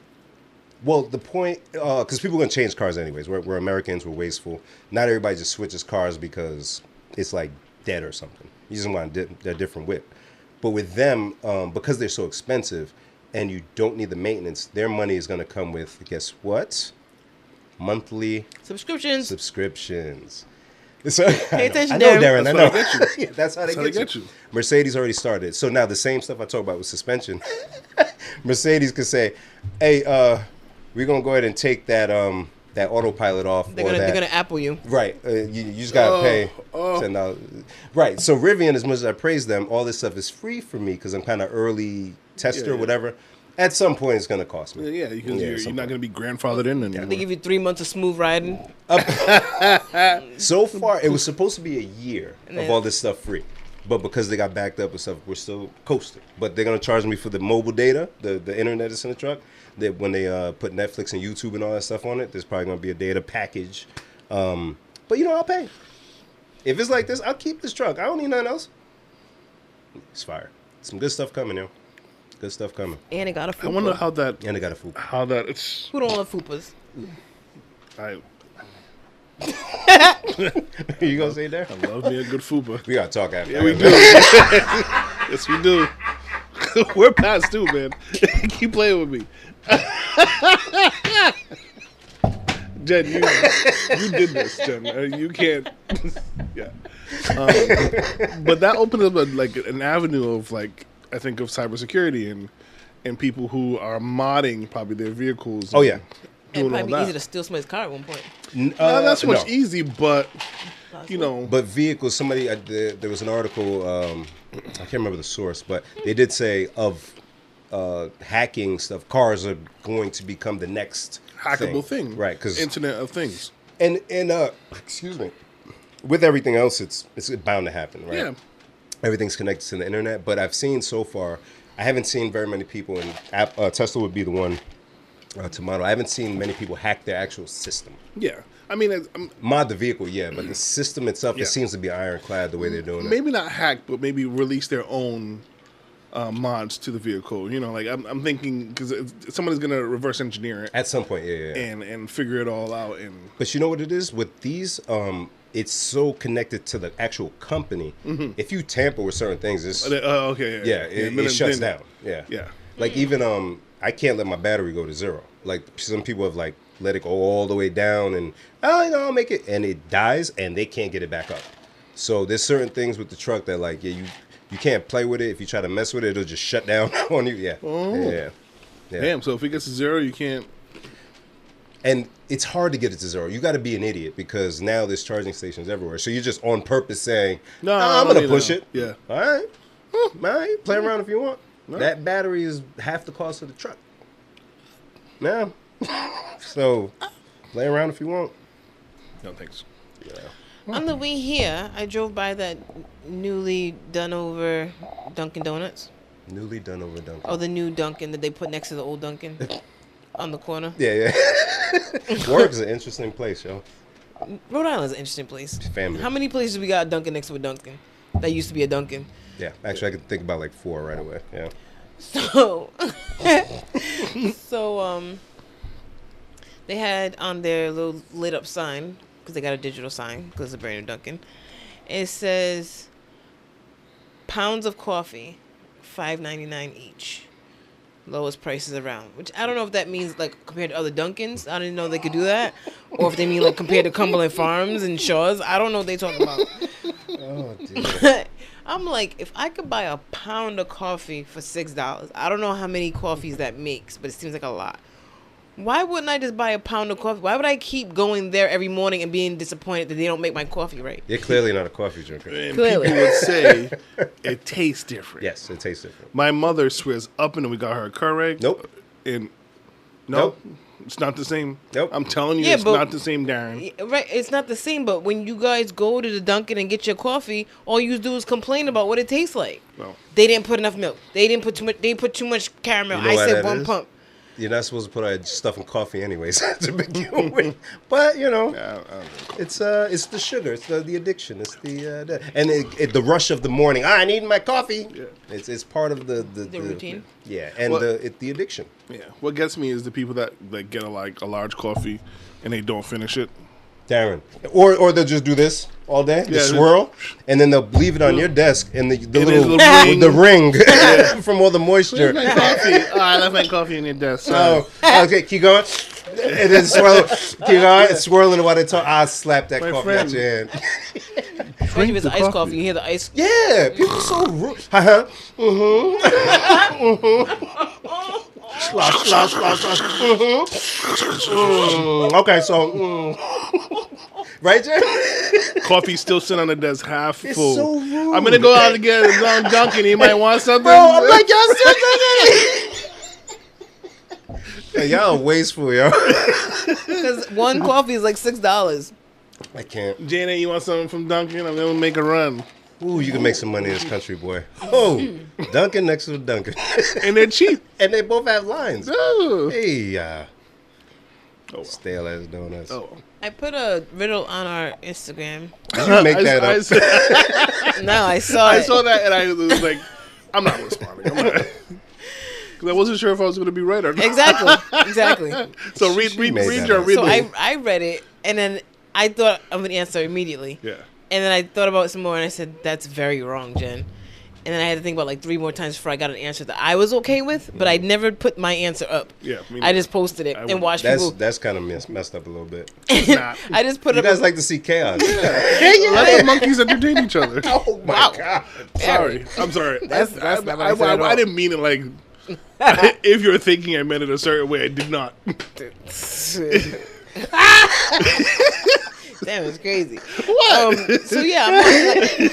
Well, the point, because people are going to change cars anyways. We're Americans, we're wasteful. Not everybody just switches cars because it's like dead or something. You just want a different whip. But with them, because they're so expensive and you don't need the maintenance, their money is going to come with, guess what? Monthly
Subscriptions.
So,
Pay attention,
I know,
Darren.
I know. That's how they get you.
you.
Mercedes already started. So now the same stuff I talk about with suspension, Mercedes could say, hey, we're going to go ahead and take that autopilot off.
They're gonna Apple you.
Right. You just got to pay $10. Right. So Rivian, as much as I praise them, all this stuff is free for me because I'm kind of early tester or whatever. At some point, it's going to cost me.
Yeah, you're not going to be grandfathered in anymore.
They give you 3 months of smooth riding.
So far, it was supposed to be a year of all this stuff free. But because they got backed up and stuff, we're still coasting. But they're going to charge me for the mobile data, the internet that's in the truck. That when they put Netflix and YouTube and all that stuff on it, there's probably going to be a data package. But, I'll pay. If it's like this, I'll keep this truck. I don't need nothing else. It's fire. Some good stuff coming, yo. Good stuff coming.
And it got a fupa.
I wonder how that...
And it got a fupa.
How that... It's...
Who don't love fupas?
You gonna say that?
I love me a good fupa.
We gotta talk after.
Yeah, we do. Yes, we do. We're past due, man. Keep playing with me. Jen, you did this, Jen. You can't. Yeah. But that opened up an avenue of I think of cybersecurity and people who are modding probably their vehicles.
Oh yeah.
And it might be easy to steal somebody's car at one point.
Not so much easy, but
But vehicles. Somebody there was an article. I can't remember the source, but they did say of hacking stuff. Cars are going to become the next
hackable thing,
right? Because
Internet of Things.
And excuse me. With everything else, it's bound to happen, right?
Yeah.
Everything's connected to the internet, but I've seen so far, I haven't seen very many people, and Tesla would be the one to model. I haven't seen many people hack their actual system.
Yeah. I mean,
mod the vehicle, yeah, but the system itself, it seems to be ironclad the way they're doing it.
Maybe not hack, but maybe release their own mods to the vehicle. I'm thinking because somebody's going to reverse engineer it.
At some point, yeah.
And figure it all out.
But you know what it is? With these, it's so connected to the actual company. Mm-hmm. If you tamper with certain things, it's...
okay, yeah.
It shuts down. Yeah.
Yeah.
Like even, I can't let my battery go to zero. Like some people have let it go all the way down and, I'll make it. And it dies and they can't get it back up. So there's certain things with the truck that you can't play with it. If you try to mess with it, it'll just shut down on you. Yeah.
Oh. Yeah. Damn, so if it gets to zero, you can't...
And it's hard to get it to zero. You got to be an idiot because now there's charging stations everywhere. So you're just on purpose saying, no, I'm going to push it.
Yeah.
All right. All right. Play around if you want. Right. That battery is half the cost of the truck. Now. So play around if you want.
No thanks.
Yeah.
On the way here, I drove by that newly done over Dunkin' Donuts.
Newly done over Dunkin'.
Oh, the new Dunkin' that they put next to the old Dunkin' on the corner.
Yeah. Warwick is an interesting place, yo.
Rhode Island's an interesting place.
Family.
How many places we got Dunkin' next to a Dunkin'? That used to be a Dunkin'.
Yeah, actually, I could think about 4 right away. Yeah.
So, they had on their little lit up sign, because they got a digital sign, because it's a brand new Dunkin'. It says, pounds of coffee, $5.99 each. Lowest prices around. Which I don't know if that means compared to other Dunkins. I didn't know they could do that. Or if they mean compared to Cumberland Farms and Shaw's. I don't know what they talking about.
Oh, dear.
I'm if I could buy a pound of coffee for $6, I don't know how many coffees that makes, but it seems like a lot. Why wouldn't I just buy a pound of coffee? Why would I keep going there every morning and being disappointed that they don't make my coffee right?
You're clearly not a coffee drinker.
And
clearly.
People would say it tastes different.
Yes, it tastes different.
My mother swears up and we got her a Keurig.
Nope.
And
Nope.
It's not the same.
Nope.
I'm telling you, it's not the same, Darren.
Right, it's not the same. But when you guys go to the Dunkin' and get your coffee, all you do is complain about what it tastes like.
Well,
they didn't put enough milk. They didn't put too much. They put too much caramel.
You know
I
why
said
that
one
is?
pump.
You're not supposed to put all that stuff in coffee anyways to begin with. But I don't it's the sugar, it's the addiction, it's the rush of the morning. I need my coffee. Yeah. It's part of the
routine.
Yeah, and the addiction.
Yeah. What gets me is the people that get a large coffee and they don't finish it.
Darren, or they'll just do this all day, the swirl, and then they'll leave it on your desk, and the little ring, the ring from all the moisture.
Where's my coffee? I left my coffee in your desk.
Oh, okay, keep going, and then swirl, keep going, and swirling while they talk. I'll slap that coffee out your hand.
Especially if it's iced coffee, you hear the ice.
Yeah, people are so rude. Slosh. Okay, so. Right, Jay?
Coffee still sitting on the desk half full.
So rude.
I'm going to go out and get a Dunkin'. You might want something?
Bro, I'm like, y'all still drinking it. Hey, y'all are wasteful, yo.
Because one coffee is like $6.
I can't.
Janet, you want something from Dunkin'? I'm going to make a run.
Ooh, you can make some money in this country, boy. Oh, Dunkin' next to the Dunkin'.
And they're cheap.
And they both have lines.
Oh.
Hey, stale ass donuts.
Oh.
I put a riddle on our Instagram.
Did you make that up?
No, I saw it.
I saw that and I was like, I'm not responding. Because I wasn't sure if I was going to be right or not.
Exactly.
So read
So I read it and then I thought of an answer immediately.
Yeah.
And then I thought about it some more and I said, that's very wrong, Jen. And then I had to think about like 3 more times before I got an answer that I was okay with, but I never put my answer up.
Yeah,
I just posted it and watched people.
That's kind of messed up a little bit.
Nah.
I just put
You
up.
guys like to see chaos.
Let the monkeys entertain each other.
Oh my God.
Sorry. I'm sorry.
That's not what I said at all.
I didn't mean it like, if you're thinking I meant it a certain way, I did not.
Damn, it's crazy. What? So yeah, I'm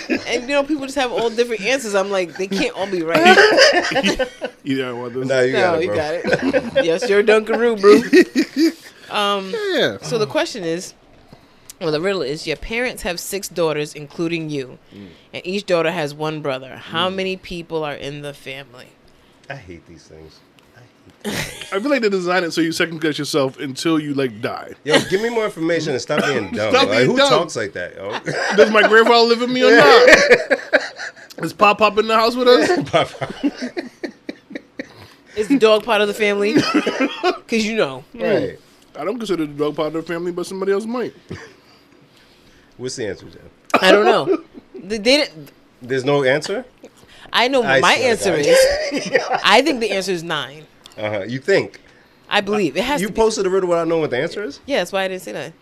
like, and people just have all different answers. I'm like, they can't all be right.
You don't want this?
No, you got
it. Yes, you're a Dunkaroo, bro.
Yeah.
So the question is, well, the riddle is: your parents have 6 daughters, including you, and each daughter has 1 brother. How many people are in the family?
I hate these things.
I feel like they designed it so you second guess yourself until you die.
Yo, give me more information and stop being dumb. Who talks like that, yo?
Does my grandfather live with me or not? Is Pop in the house with us?
Pop.
Is the dog part of the family? Because
Right.
I don't consider the dog part of the family, but somebody else might.
What's the answer, Jen?
I don't know. They didn't.
There's no answer?
I know what my answer is. I think the answer is 9.
You think?
I believe it has.
You
to be.
Posted a riddle without knowing what the answer is?
Yeah, that's why I didn't say that.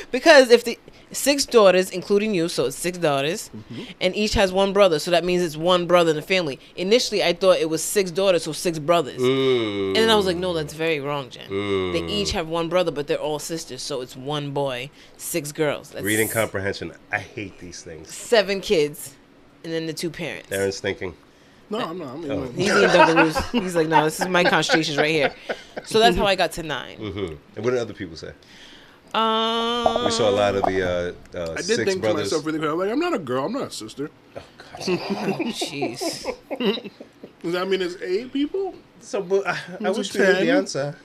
Because if the 6 daughters, including you, so it's 6 daughters, and each has 1 brother, so that means it's 1 brother in the family. Initially, I thought it was 6 daughters, so 6 brothers, and then I was like, no, that's very wrong, Jen. They each have 1 brother, but they're all sisters, so it's 1 boy, 6 girls. That's
Reading comprehension. I hate these things.
7 kids, and then the 2 parents.
Darren's thinking.
No, I'm not.
He's eating Dunkaroos. He's like, no, this is my concentrations right here. So that's how I got to 9.
And what did other people say? We
We
saw a lot of the
I did
6
think
brothers.
to myself really quick. I'm like, I'm not a girl. I'm not a sister.
Oh, God.
Jeez.
Does that mean it's 8 people?
So, but I wish we
10?
knew the answer.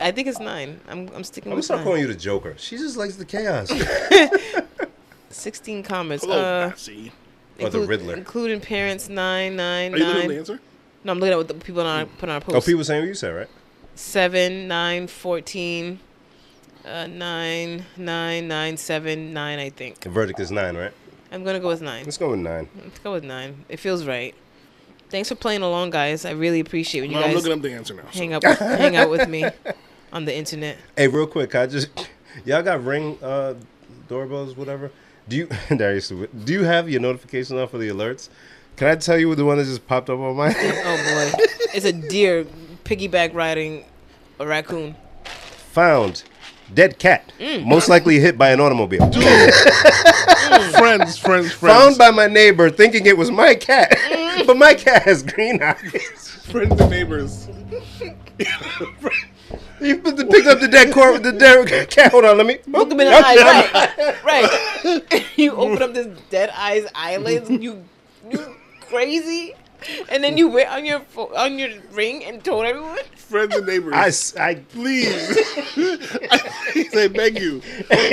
I think it's 9. I'm sticking
I'm going
with
to start
9.
calling you the Joker. She just likes the chaos.
16 comments.
Hello, Patsy.
Or the Riddler.
Including parents, 9, 9,
Are you looking at
9.
the answer?
No, I'm looking at what the people put on our post.
Oh, people saying what you said, right?
7, 9, 14, 9, 9, 9, 7, 9, I think.
The verdict is 9, right?
I'm going to go with 9.
Let's go with 9.
Let's go with 9. It feels right. Thanks for playing along, guys. I really appreciate when you
I'm
guys
looking up the answer now.
hang out with me on the internet.
Hey, real quick, y'all got Ring doorbells, whatever? Do you have your notifications on for the alerts? Can I tell you the one that just popped up on mine?
Oh, boy. It's a deer piggyback riding a raccoon.
Found. Dead cat. Most likely hit by an automobile.
Friends.
Found by my neighbor thinking it was my cat. But my cat has green eyes.
Friends and neighbors.
You picked up the dead cat. Hold on, let me.
Look him in the eye. Right. You open up this dead eye's eyelids. You crazy? And then you wear on your ring and told everyone.
Friends and neighbors.
I
Please. I beg you.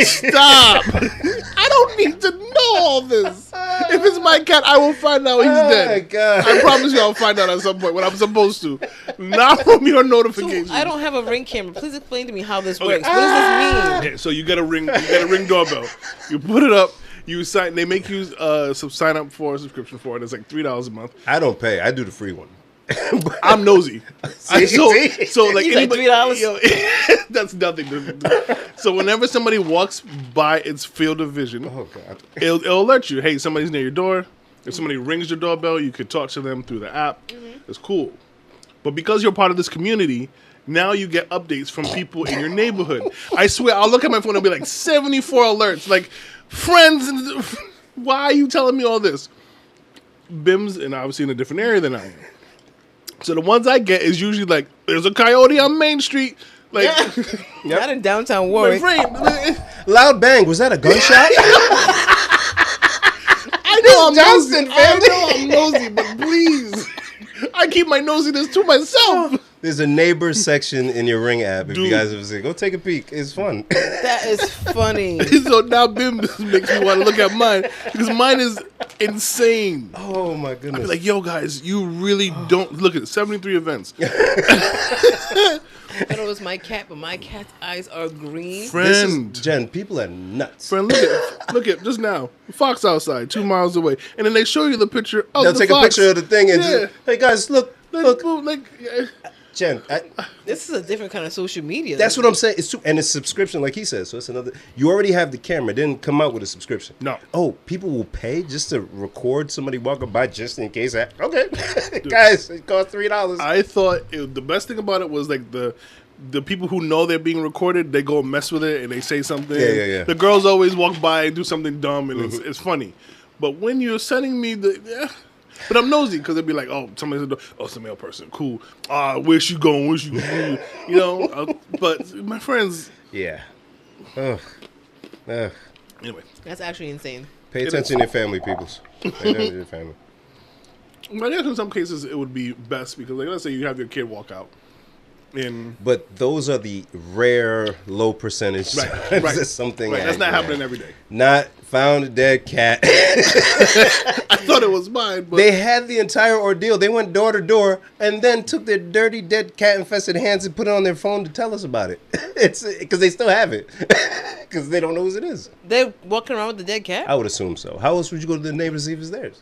Stop. I don't need to know all this. If it's my cat, I will find out he's dead.
my God.
I promise you I'll find out at some point when I'm supposed to. Not from your notification.
So I don't have a ring camera. Please explain to me how this works. What does this mean?
Okay, so you get a ring doorbell. You put it up. You sign. They make you sign up for a subscription for it. It's like $3 a month.
I don't pay. I do the free one.
I'm nosy. So like
He's like
anybody,
$3.
That's nothing. So whenever somebody walks by its field of vision,
Oh God.
it'll alert you. Hey, somebody's near your door. If somebody rings your doorbell, you could talk to them through the app. It's cool. But because you're part of this community, now you get updates from people in your neighborhood. I swear, I'll look at my phone and be like 74 alerts. Like, friends, why are you telling me all this? Bim's, and obviously in a different area than I am. So the ones I get is usually like, there's a coyote on Main Street. Like,
Not in downtown
my
Warwick.
friend,
Loud bang. Was that a gunshot?
I know I'm
Johnston
nosy. I
family.
know I'm nosy, but please. I keep my nosiness to myself.
There's a neighbor section in your Ring app. If
Dude.
you guys ever say, go take a peek. It's fun.
That is funny.
So now Bim makes me want to look at mine because mine is insane.
Oh my goodness.
Like, yo, guys, you really don't look at 73 events.
I thought it was my cat, but my cat's eyes are green.
Friend,
Jen, people are nuts.
friend, look at just now. Fox outside, 2 miles away, and then they show you the picture of
They'll
the
take
fox.
a picture of the thing and
Yeah.
just, hey guys, look. Jen,
This is a different kind of social media.
that's what I'm saying. And it's subscription, like he says. So it's another. You already have the camera. It didn't come out with a subscription.
No.
Oh, people will pay just to record somebody walking by just in case. Okay, guys, it costs $3.
I thought the best thing about it was like the people who know they're being recorded, they go and mess with it and they say something.
Yeah.
The girls always walk by and do something dumb and it's funny. But when you're sending me but I'm nosy because they'd be like, oh, somebody's a oh, it's a male person. Cool. Where she going? Where she going? You know? But my friends.
Yeah. Ugh.
Anyway.
That's actually insane.
Pay attention to your family, peoples. Pay attention to your family.
I guess in some cases it would be best because, like, let's say you have your kid walk out.
But those are the rare, low percentage.
Right.
That's something.
Right, that's not happening every day.
Not found a dead cat.
I thought it was mine, but
They had the entire ordeal. They went door to door and then took their dirty, dead, cat-infested hands and put it on their phone to tell us about it. It's because they still have it because they don't know whose it is.
They're walking around with the dead cat?
I would assume so. How else would you go to the neighbor to see if it's theirs?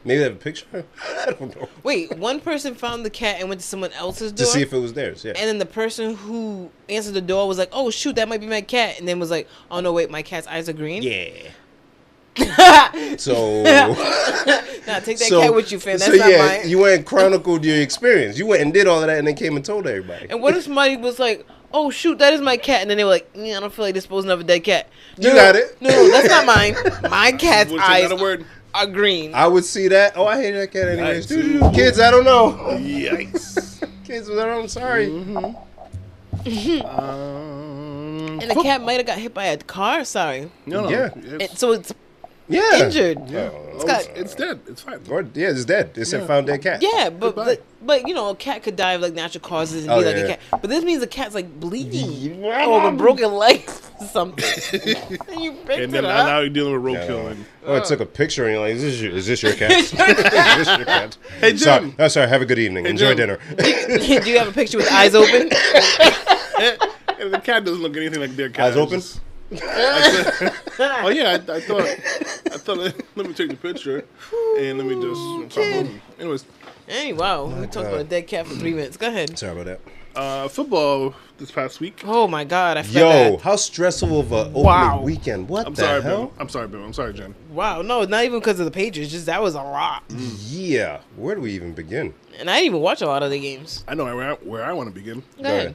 Maybe they have a picture. I don't know.
Wait, one person found the cat and went to someone else's
To
door?
see if it was theirs. Yeah.
And then the person who answered the door was like, oh, shoot, that might be my cat. And then was like, oh, no, wait, my cat's eyes are green?
Yeah. So,
Nah, take that cat with you, fam. That's
so
not
yeah,
mine.
you went and chronicled your experience. You went and did all of that, and then came and told everybody.
And what if somebody was like, oh, shoot, that is my cat. And then they were like, I don't feel like disposing of a dead cat.
You got it.
No, that's not mine. My cat's
What's
eyes
another word?
are green.
I would see that. Oh, I hate that cat anyways.
Nice.
Kids, I don't know.
Yikes.
Kids, I'm sorry.
And the cat might have got hit by a car. Sorry.
No.
Yeah.
So it's
Yeah.
injured.
Yeah.
It's got-
It's dead. It's fine.
Or, yeah, it's dead. They said found dead cat.
Yeah,
Goodbye.
but you know, a cat could die of like natural causes and
Oh,
be like
yeah.
a cat. But this means the cat's like bleeding or with broken legs or something. And you picked
And then
it
now
up.
you're dealing with roadkill. And
Oh, it took a picture and you're like, is this your cat? Is this your cat?
Hey,
Sorry.
Jim.
Oh, sorry. Have a good evening. Enjoy
Jim.
dinner.
Do you have a picture with eyes open?
And the cat doesn't look anything like their cat.
Eyes open?
It's just- oh yeah, I thought. Let me take the picture and let me just. Anyways,
Hey, wow. We talked about a dead cat for 3 minutes. Go ahead.
Sorry about that.
football this past week.
Oh my God, I felt
Yo,
bad.
how stressful of a opening
Wow.
weekend. What
I'm
the
sorry,
hell?
Bill. I'm sorry, Bill. I'm sorry, Jen.
Wow, no, not even because of the Patriots. Just that was a lot.
Yeah. Where do we even begin?
And I didn't even watch a lot of the games.
I know where I want to begin.
Go ahead.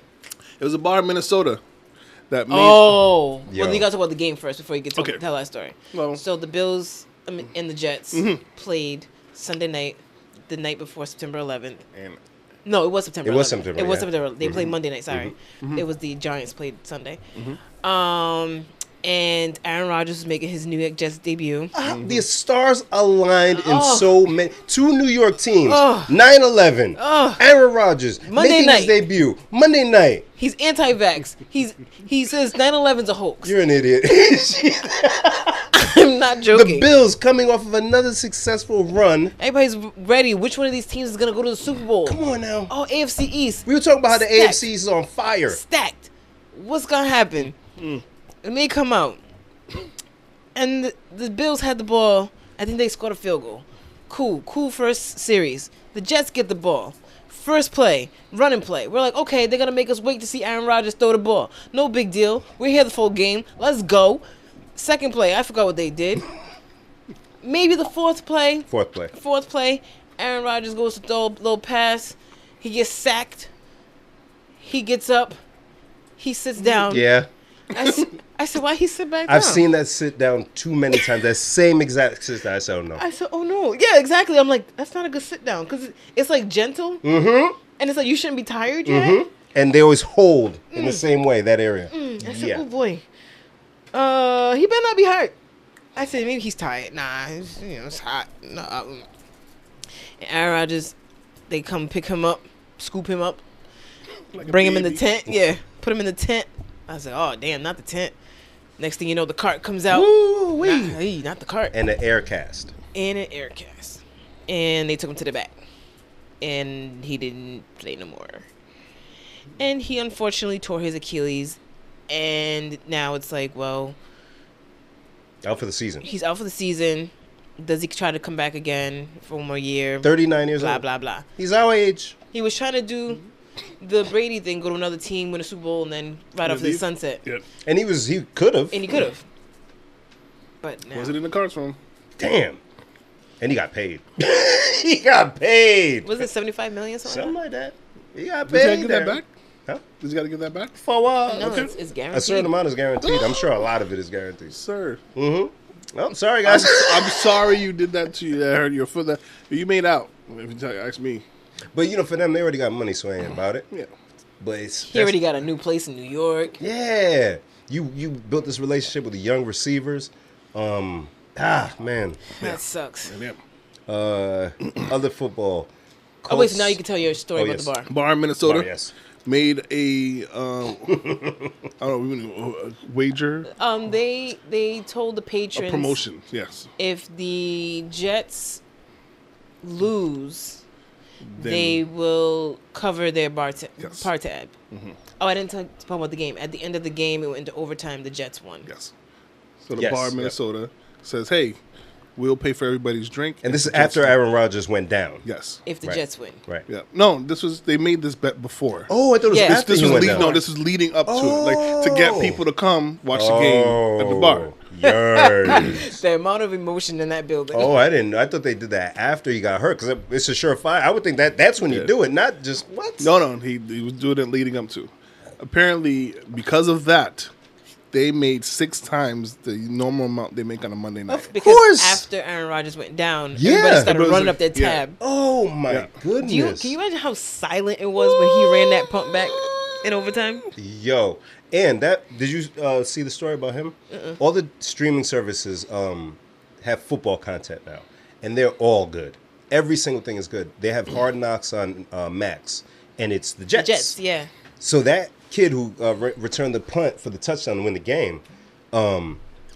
It was a bar in Minnesota that made.
Oh,
Yo.
well, you got to talk about the game first before you get to
Okay.
tell that story.
Well-
So the Bills and the Jets played Sunday night, the night before September 11th.
And
No, it was September.
It was
11th.
September,
It was
yeah.
September. They played Monday night. Sorry, it was the Giants played Sunday. and Aaron Rodgers is making his New York Jets debut.
The stars aligned in
Oh.
so many. Two New York teams.
Oh.
9/11.
Oh.
Aaron Rodgers
Monday
making
night.
his debut. Monday night.
He's anti-vax. He says 9/11's a hoax.
You're an idiot.
I'm not joking.
The Bills coming off of another successful run.
Everybody's ready. Which one of these teams is gonna go to the Super Bowl?
Come on now.
Oh, AFC East.
We were talking about how the
Stacked.
AFC is on fire.
Stacked. What's gonna happen? It may come out. And the Bills had the ball. I think they scored a field goal. Cool first series. The Jets get the ball. First play, running play. We're like, okay, they're going to make us wait to see Aaron Rodgers throw the ball. No big deal. We're here the full game. Let's go. Second play, I forgot what they did. Maybe the fourth play. Fourth play, Aaron Rodgers goes to throw a little pass. He gets sacked. He gets up. He sits down.
Yeah.
I said, why he sit back down?
I've seen that sit down too many times. That same exact sit down. I said, oh no.
I said, oh no. Yeah, exactly. I'm like, that's not a good sit down because it's like gentle.
Mm-hmm.
And it's like, you shouldn't be tired yet.
Mm-hmm. And they always hold in the same way, that area.
I said,
Yeah.
oh boy. He better not be hurt. I said, maybe he's tired. Nah, it's hot. Nah. And Aaron Rodgers, they come pick him up, scoop him up,
Like a
bring him in the
baby.
tent. Yeah, put him in the tent. I said, oh, damn, not the tent. Next thing you know, the cart comes out.
Woo-wee.
Not the cart.
And the air cast.
And an air cast. And they took him to the back. And he didn't play no more. And he unfortunately tore his Achilles. And now it's like, well,
Out for the season.
he's out for the season. Does he try to come back again for one more year?
39 years
Blah,
old.
blah, blah.
He's our age.
He was trying to do the Brady thing, go to another team, win a Super Bowl, and then ride off to the
leave?
sunset.
Yeah.
And he could have.
And he could have. But now.
Was it in the cards for him?
Damn. And he got paid. He got paid.
Was it $75 million, something
Something
like
like that. He got
Does he
paid.
gotta give
there.
that back?
Huh?
Does he got to give that back?
For a while.
that? No,
Okay.
it's guaranteed.
A certain amount is guaranteed. I'm sure a lot of it is guaranteed.
Sir.
Mm-hmm. Oh, sorry, guys.
I'm sorry you did that to you. I heard your foot. That you made out. If you ask me.
But, for them, they already got money, so I ain't about it.
Yeah.
But it's...
He already got a new place in New York.
Yeah. You built this relationship with the young receivers. Man.
That sucks.
Yeah.
Other football.
Oh, wait,
Colts-
so now you can tell your story
Oh,
about
yes.
the bar.
Bar in Minnesota.
Bar, yes.
Made a I don't know, a wager,
They told the
a
patrons
promotion. Yes.
if the Jets lose,
Then-
they will cover their bar tab.
Yes.
Oh, I didn't talk about the game. At the end of the game, it went into overtime. The Jets won.
Yes. So the
Yes,
bar in
yep.
Minnesota says, "Hey, we'll pay for everybody's drink."
And
if
this is
the Jets
after
win."
Aaron Rodgers went down.
Yes.
If the
Right.
Jets win.
Right.
Yeah. No, they made this bet before.
Oh, I thought it was
Yeah.
after
This
he
was
went down.
this was leading up to it, like to get people to come watch the game at the bar.
Yes.
The amount of emotion in that building.
Oh, I didn't. I thought they did that after he got hurt because it's a surefire. I would think that's when you
Yeah.
do it, not just what.
No, he was doing it leading up to. Apparently, because of that, they made 6 times the normal amount they make on a Monday night.
Because
course.
after Aaron Rodgers went down,
Yeah.
everybody started
Everybody was
running
like-
up their
yeah.
tab.
Oh my
Yeah.
goodness.
Can you imagine how silent it was when he ran that pump back in overtime?
Yo, and did you see the story about him? All the streaming services have football content now, and they're all good. Every single thing is good. They have Hard Knocks on Max, and it's the Jets.
Jets, yeah.
So that kid who returned the punt for the touchdown to win the game,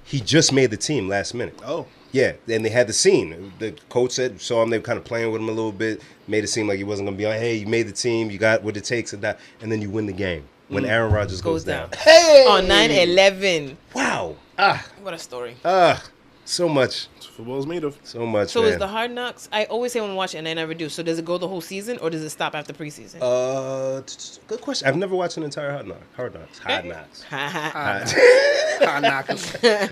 he just made the team last minute.
Oh,
Yeah, and they had the scene. The coach saw him. They were kind of playing with him a little bit, made it seem like he wasn't going to be like, hey, you made the team, you got what it takes, and then you win the game when Aaron Rodgers goes down.
Hey! On 9/11.
Wow.
What a story.
So much.
that's what football's made of.
So much,
So
man.
is the Hard Knocks, I always say I want to watch it and I never do. So does it go the whole season or does it stop after preseason?
Good question. I've never watched an entire Hard Knocks. Hard Knocks.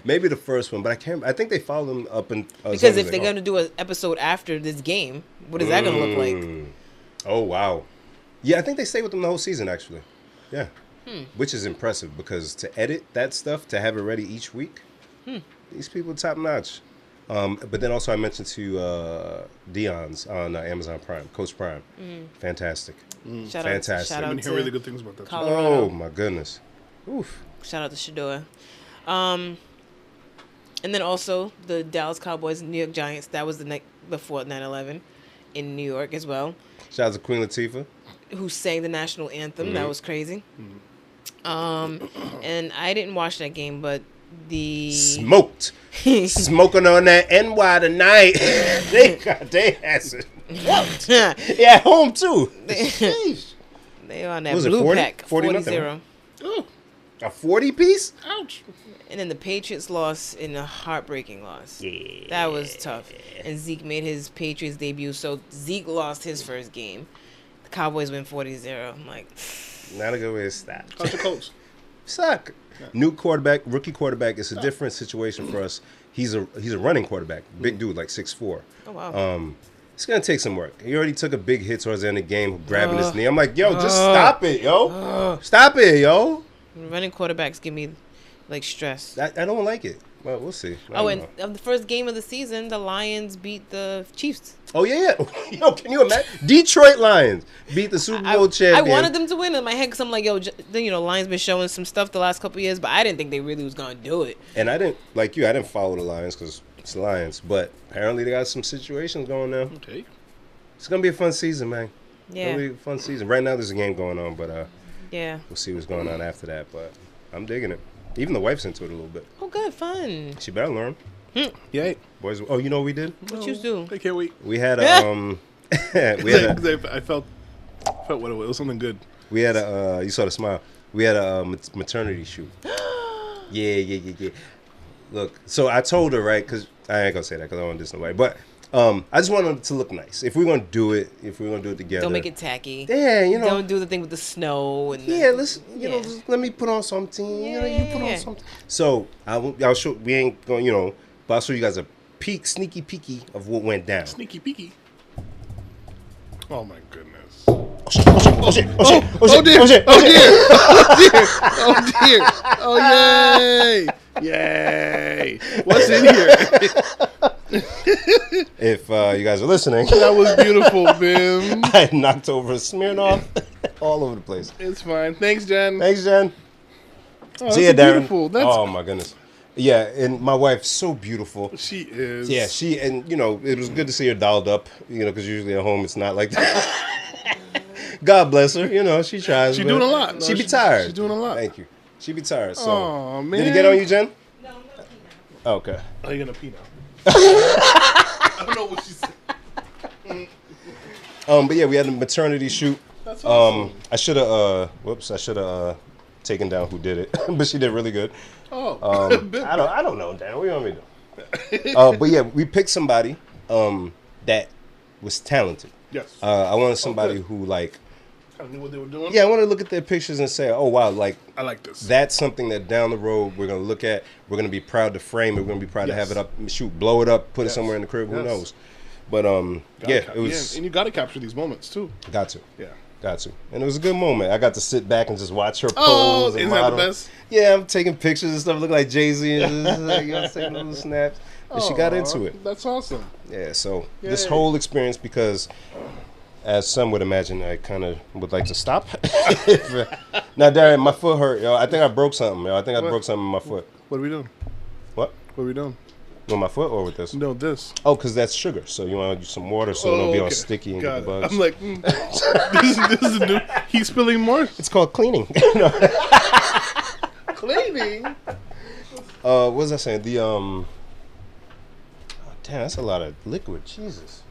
Maybe the first one, but I can't. I think they follow them up in.
Because if they're going to do an episode after this game, what is that going to look like?
Oh wow. Yeah, I think they stay with them the whole season. Actually, yeah, which is impressive because to edit that stuff, to have it ready each week, these people are top notch. But then also I mentioned to Dion's on Amazon Prime, Coach Prime, fantastic.
Shout
Fantastic.
Out, shout
I've
out
been
to
hearing really good things about that.
Colorado.
Oh my goodness. Oof.
Shout out to Shador. And then also the Dallas Cowboys, New York Giants. That was the night before 9/11 in New York as well.
Shout out to Queen Latifah.
Who sang the national anthem? That was crazy. And I didn't watch that game, but
smoked, smoking on that NY tonight. they had some. Yeah, at home too.
They on that
was it,
blue
40?
pack,
40-0.
Oh,
A 40 piece?
ouch.
And then the Patriots lost in a heartbreaking loss.
Yeah.
That was tough. And Zeke made his Patriots debut, so Zeke lost his first game. The Cowboys win 40-0. I'm like,
Not a good way to start.
How's the coach?
Suck. New quarterback, rookie quarterback. It's a different situation for us. He's a running quarterback, big dude, like 6'4".
oh wow.
It's gonna take some work. He already took a big hit towards the end of the game, grabbing his knee. I'm like, yo, just stop it, yo. Stop it, yo.
Running quarterbacks give me like stress.
I don't like it. Well, we'll see. I
Oh,
don't
and
know.
of the first game of the season, the Lions beat the Chiefs.
Oh yeah. Yo, can you imagine? Detroit Lions beat the Super Bowl champion.
I wanted them to win in my head because I'm like, yo, Lions been showing some stuff the last couple of years, but I didn't think they really was gonna do it.
And I didn't like you. I didn't follow the Lions because it's the Lions, but apparently they got some situations going now.
Okay.
It's gonna be a fun season, man. It's
Yeah,
gonna be a fun season. Right now, there's a game going on, but
yeah.
we'll see what's going on after that. But I'm digging it. Even the wife's into it a little bit.
Oh, good, fun.
She better learn.
Yay.
Boys, oh, you know what we did?
What you do?
I can't wait.
We had a
I felt what it was something good.
we had a you saw the smile. We had a maternity shoot. Yeah. Look, so I told her, right, because I ain't gonna say that because I don't want to diss nobody, but I just wanted it to look nice. If we're gonna do it together,
Don't make it tacky.
Yeah, you know.
Don't do the thing with the snow and
Yeah, let's just let me put on something. You put on something. So I'll show. We ain't going, but I'll show you guys a sneaky peeky of what went down.
Sneaky peeky. Oh my goodness.
Oh shit!
Oh dear! Oh yay! Yay! What's in here?
If you guys are listening,
That was beautiful, Bim.
I knocked over a Smirnoff all over the place.
It's fine. Thanks, Jen.
Thanks, Jen.
Oh,
See ya,
that's
Darren.
beautiful. That's
Oh my goodness. Yeah, and my wife's so beautiful.
she is.
Yeah, it was good to see her dolled up, because usually at home it's not like that. God bless her, she tries.
She's
but
doing a lot. No,
She be
she's-
tired.
she's doing a lot.
Thank you. She be tired. So.
Aw, man.
Did it get on you, Jen?
No, I'm not
Oh, okay.
Are you gonna pee now? I don't know what she said.
But yeah, we had a maternity shoot.
That's awesome.
I should have taken down who did it, but she did really good.
Oh,
I don't know, Dan. What do you want me to do? But yeah, we picked somebody that was talented.
yes.
I wanted somebody
good.
who like,
I knew what they were doing.
yeah, I wanted to look at their pictures and say, oh wow, like
I like this.
that's something that down the road we're gonna look at. We're gonna be proud to frame it. We're gonna be proud to have
Yes.
it up, blow it up, put it
Yes.
somewhere in the crib. Who
Yes.
knows? But it was
and you got to capture these moments too.
got to.
Yeah.
Got to. And it was a good moment. I got to sit back and just watch her pose.
Oh,
and
isn't that the
model.
best?
Yeah, I'm taking pictures and stuff. Look like Jay-Z. And taking little snaps. And she got
Aw,
into it.
That's awesome.
Yeah, so this
Yay.
whole experience, because as some would imagine, I kind of would like to stop. Now, Darren, my foot hurt, yo. I think I broke something, yo. I think I
What?
broke something in my foot.
What are we doing?
What?
What are we doing?
With my foot or with this?
No, this.
Oh, because that's sugar. So you want to use some water so it don't be all
okay.
sticky and
Got
get the
it.
bugs.
I'm like, this is new. He's spilling more.
It's called cleaning.
Cleaning.
What was I saying? Oh, damn, that's a lot of liquid. Jesus.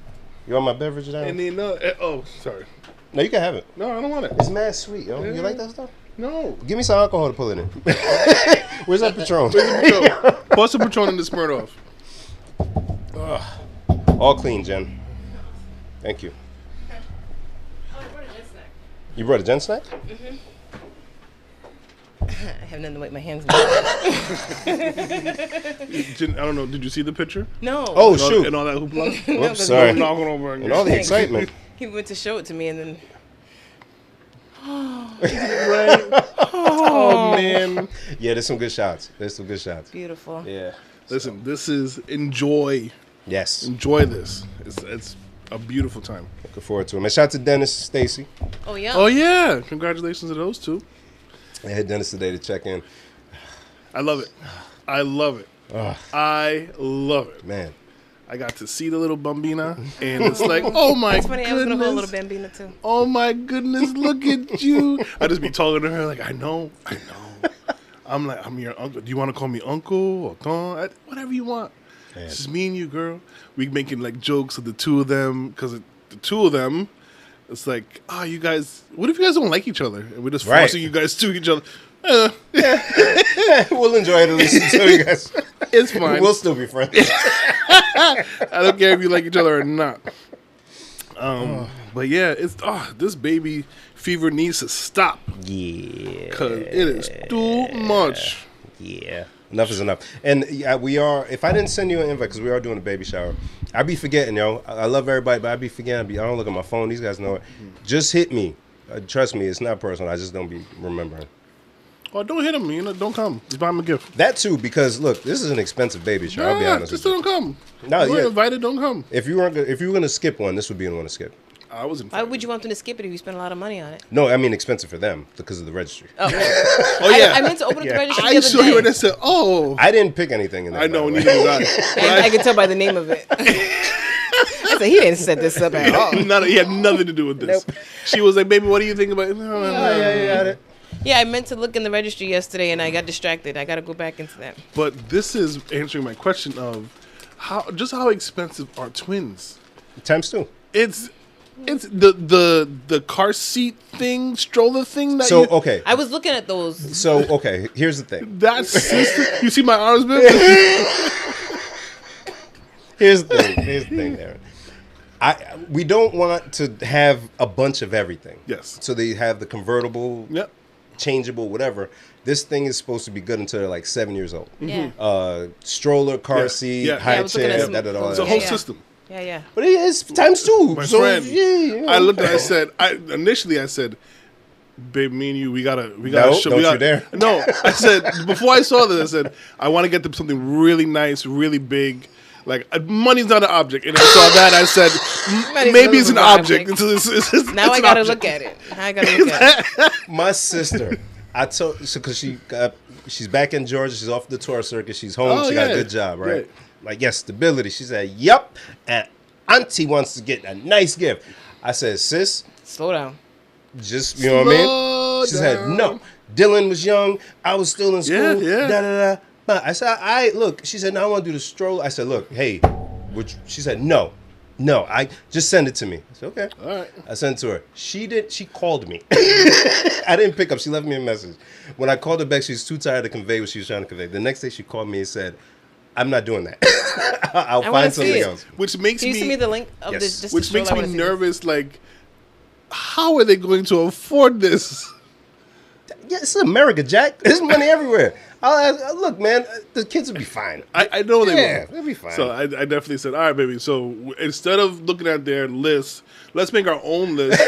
You want my beverage down?
And then, sorry.
No, you can have it.
No, I don't want it.
It's mad sweet, yo.
Yeah.
You like that stuff?
No.
Give me some alcohol to pull it in. Where's that Patron?
Pour some Patron in the Smirnoff.
All clean, Jen. Thank you.
Oh, I brought a jet snack.
You brought a Jen snack?
I have nothing to wipe my hands.
I don't know. Did you see the picture?
No.
Oh,
And all,
shoot.
and all that hoopla?
No,
Whoops,
'cause
sorry.
Knocking over
And all the excitement.
He went to show it to me and then.
Right? Oh, man.
Yeah, there's some good shots.
Beautiful.
Yeah.
Listen, this is enjoy.
Yes.
Enjoy this. It's a beautiful time.
Looking forward to it. Man, shout out to Dennis, Stacy.
Oh yeah.
Oh, yeah. Congratulations to those two.
I had Dennis today to check in.
I love it. I love it. I love it.
Man.
I got to see the little bambina, and it's like, oh my
It's funny. I was gonna hold a little
goodness.
bambina too.
Oh my goodness, look at you. I just be talking to her like, I know. I'm like, I'm your uncle. Do you want to call me uncle or don? Whatever you want.
Man.
It's just me and you, girl. We making like jokes of the two of them, because the two of them, it's like, oh, you guys, what if you guys don't like each other? And we're just
Right.
forcing you guys to each other.
We'll enjoy it at least until you guys.
It's fine.
We'll still be friends.
I don't care if you like each other or not. But yeah, it's this baby fever needs to stop,
Yeah.
because it is too much.
Yeah. Enough is enough. And we are, if I didn't send you an invite, because we are doing a baby shower, I'd be forgetting, yo. I love everybody, but I'd be forgetting. I don't look at my phone. These guys know it. Just hit me. Trust me, it's not personal. I just don't be remembering.
Oh, don't hit him. Don't come. Just buy him a gift.
That too, because look, this is an expensive baby shower. I'll be honest
just
with you.
don't come.
No,
You weren't
yeah.
invited. Don't come.
If you were gonna skip one, this would be the one to skip.
I was
Why
invited.
would you want them to skip it if you spend a lot of money on it?
No, I mean expensive for them because of the registry.
Oh,
Oh yeah.
I meant to open up the registry
I
the
saw
other
you
day.
and I said, oh.
I didn't pick anything in that.
I know.
by the
Neither
way.
did I.
I could tell by the name of it. I said he didn't set this up at all.
He had nothing to do with this.
Nope.
She was like, baby, what do you think about it? No.
Yeah, you got it.
Yeah, I meant to look in the registry yesterday and I got distracted. I got to go back into that.
But this is answering my question of how expensive are twins?
Times two.
It's the car seat thing, stroller thing that
So okay.
I was looking at those.
So okay. Here's the thing.
that system. You see my arms, man?
Here's the thing, Aaron. We don't want to have a bunch of everything.
Yes.
So they have the convertible,
Yep.
changeable, whatever. This thing is supposed to be good until they're like 7 years old.
Yeah.
Stroller, car
Yeah.
seat,
Yeah.
high
Yeah, I was looking at
chair,
some-
all
It's a
that.
whole
Yeah.
system.
Yeah, yeah.
But it is times two.
My
so,
friend,
yeah.
I looked at it, I said, initially I said, babe, me and you, we gotta
No,
show.
don't you dare.
No, I said, before I saw this, I said, I want to get them something really nice, really big. Like, money's not an object. And I saw that, I said,
Money's
maybe it's an
not an
object.
object.
It's
Now I
an
got to
object.
look at it. Now I got to look at it.
My sister, I told because she's back in Georgia. She's off the tour circuit. She's home.
Oh,
she got a
yeah.
good job, right?
Right.
Like, yes, stability. She said, "Yep." And Auntie wants to get a nice gift. I said, "Sis,
Slow down.
just you know what I mean."
Slow
She said,
down.
"No." Dylan was young. I was still in school.
Yeah.
Da da da. But I said, "I look." She said, "No, I want to do the stroll." I said, "Look, hey," she said, "No. I just send it to me." I said, "Okay."
All right.
I sent it to her. She called me. I didn't pick up. She left me a message. When I called her back, she was too tired to convey what she was trying to convey. The next day, she called me and said, "I'm not doing that. I'll
wanna
find
see
something
it.
else."
Which makes
Can you send me the link of
Yes.
this?
which makes me nervous. Like, how are they going to afford this?
Yeah, it's America, Jack. There's money everywhere. Look, man, the kids will be fine.
I know they
Yeah,
will.
they'll be fine.
So I definitely said, all right, baby. So instead of looking at their list, let's make our own list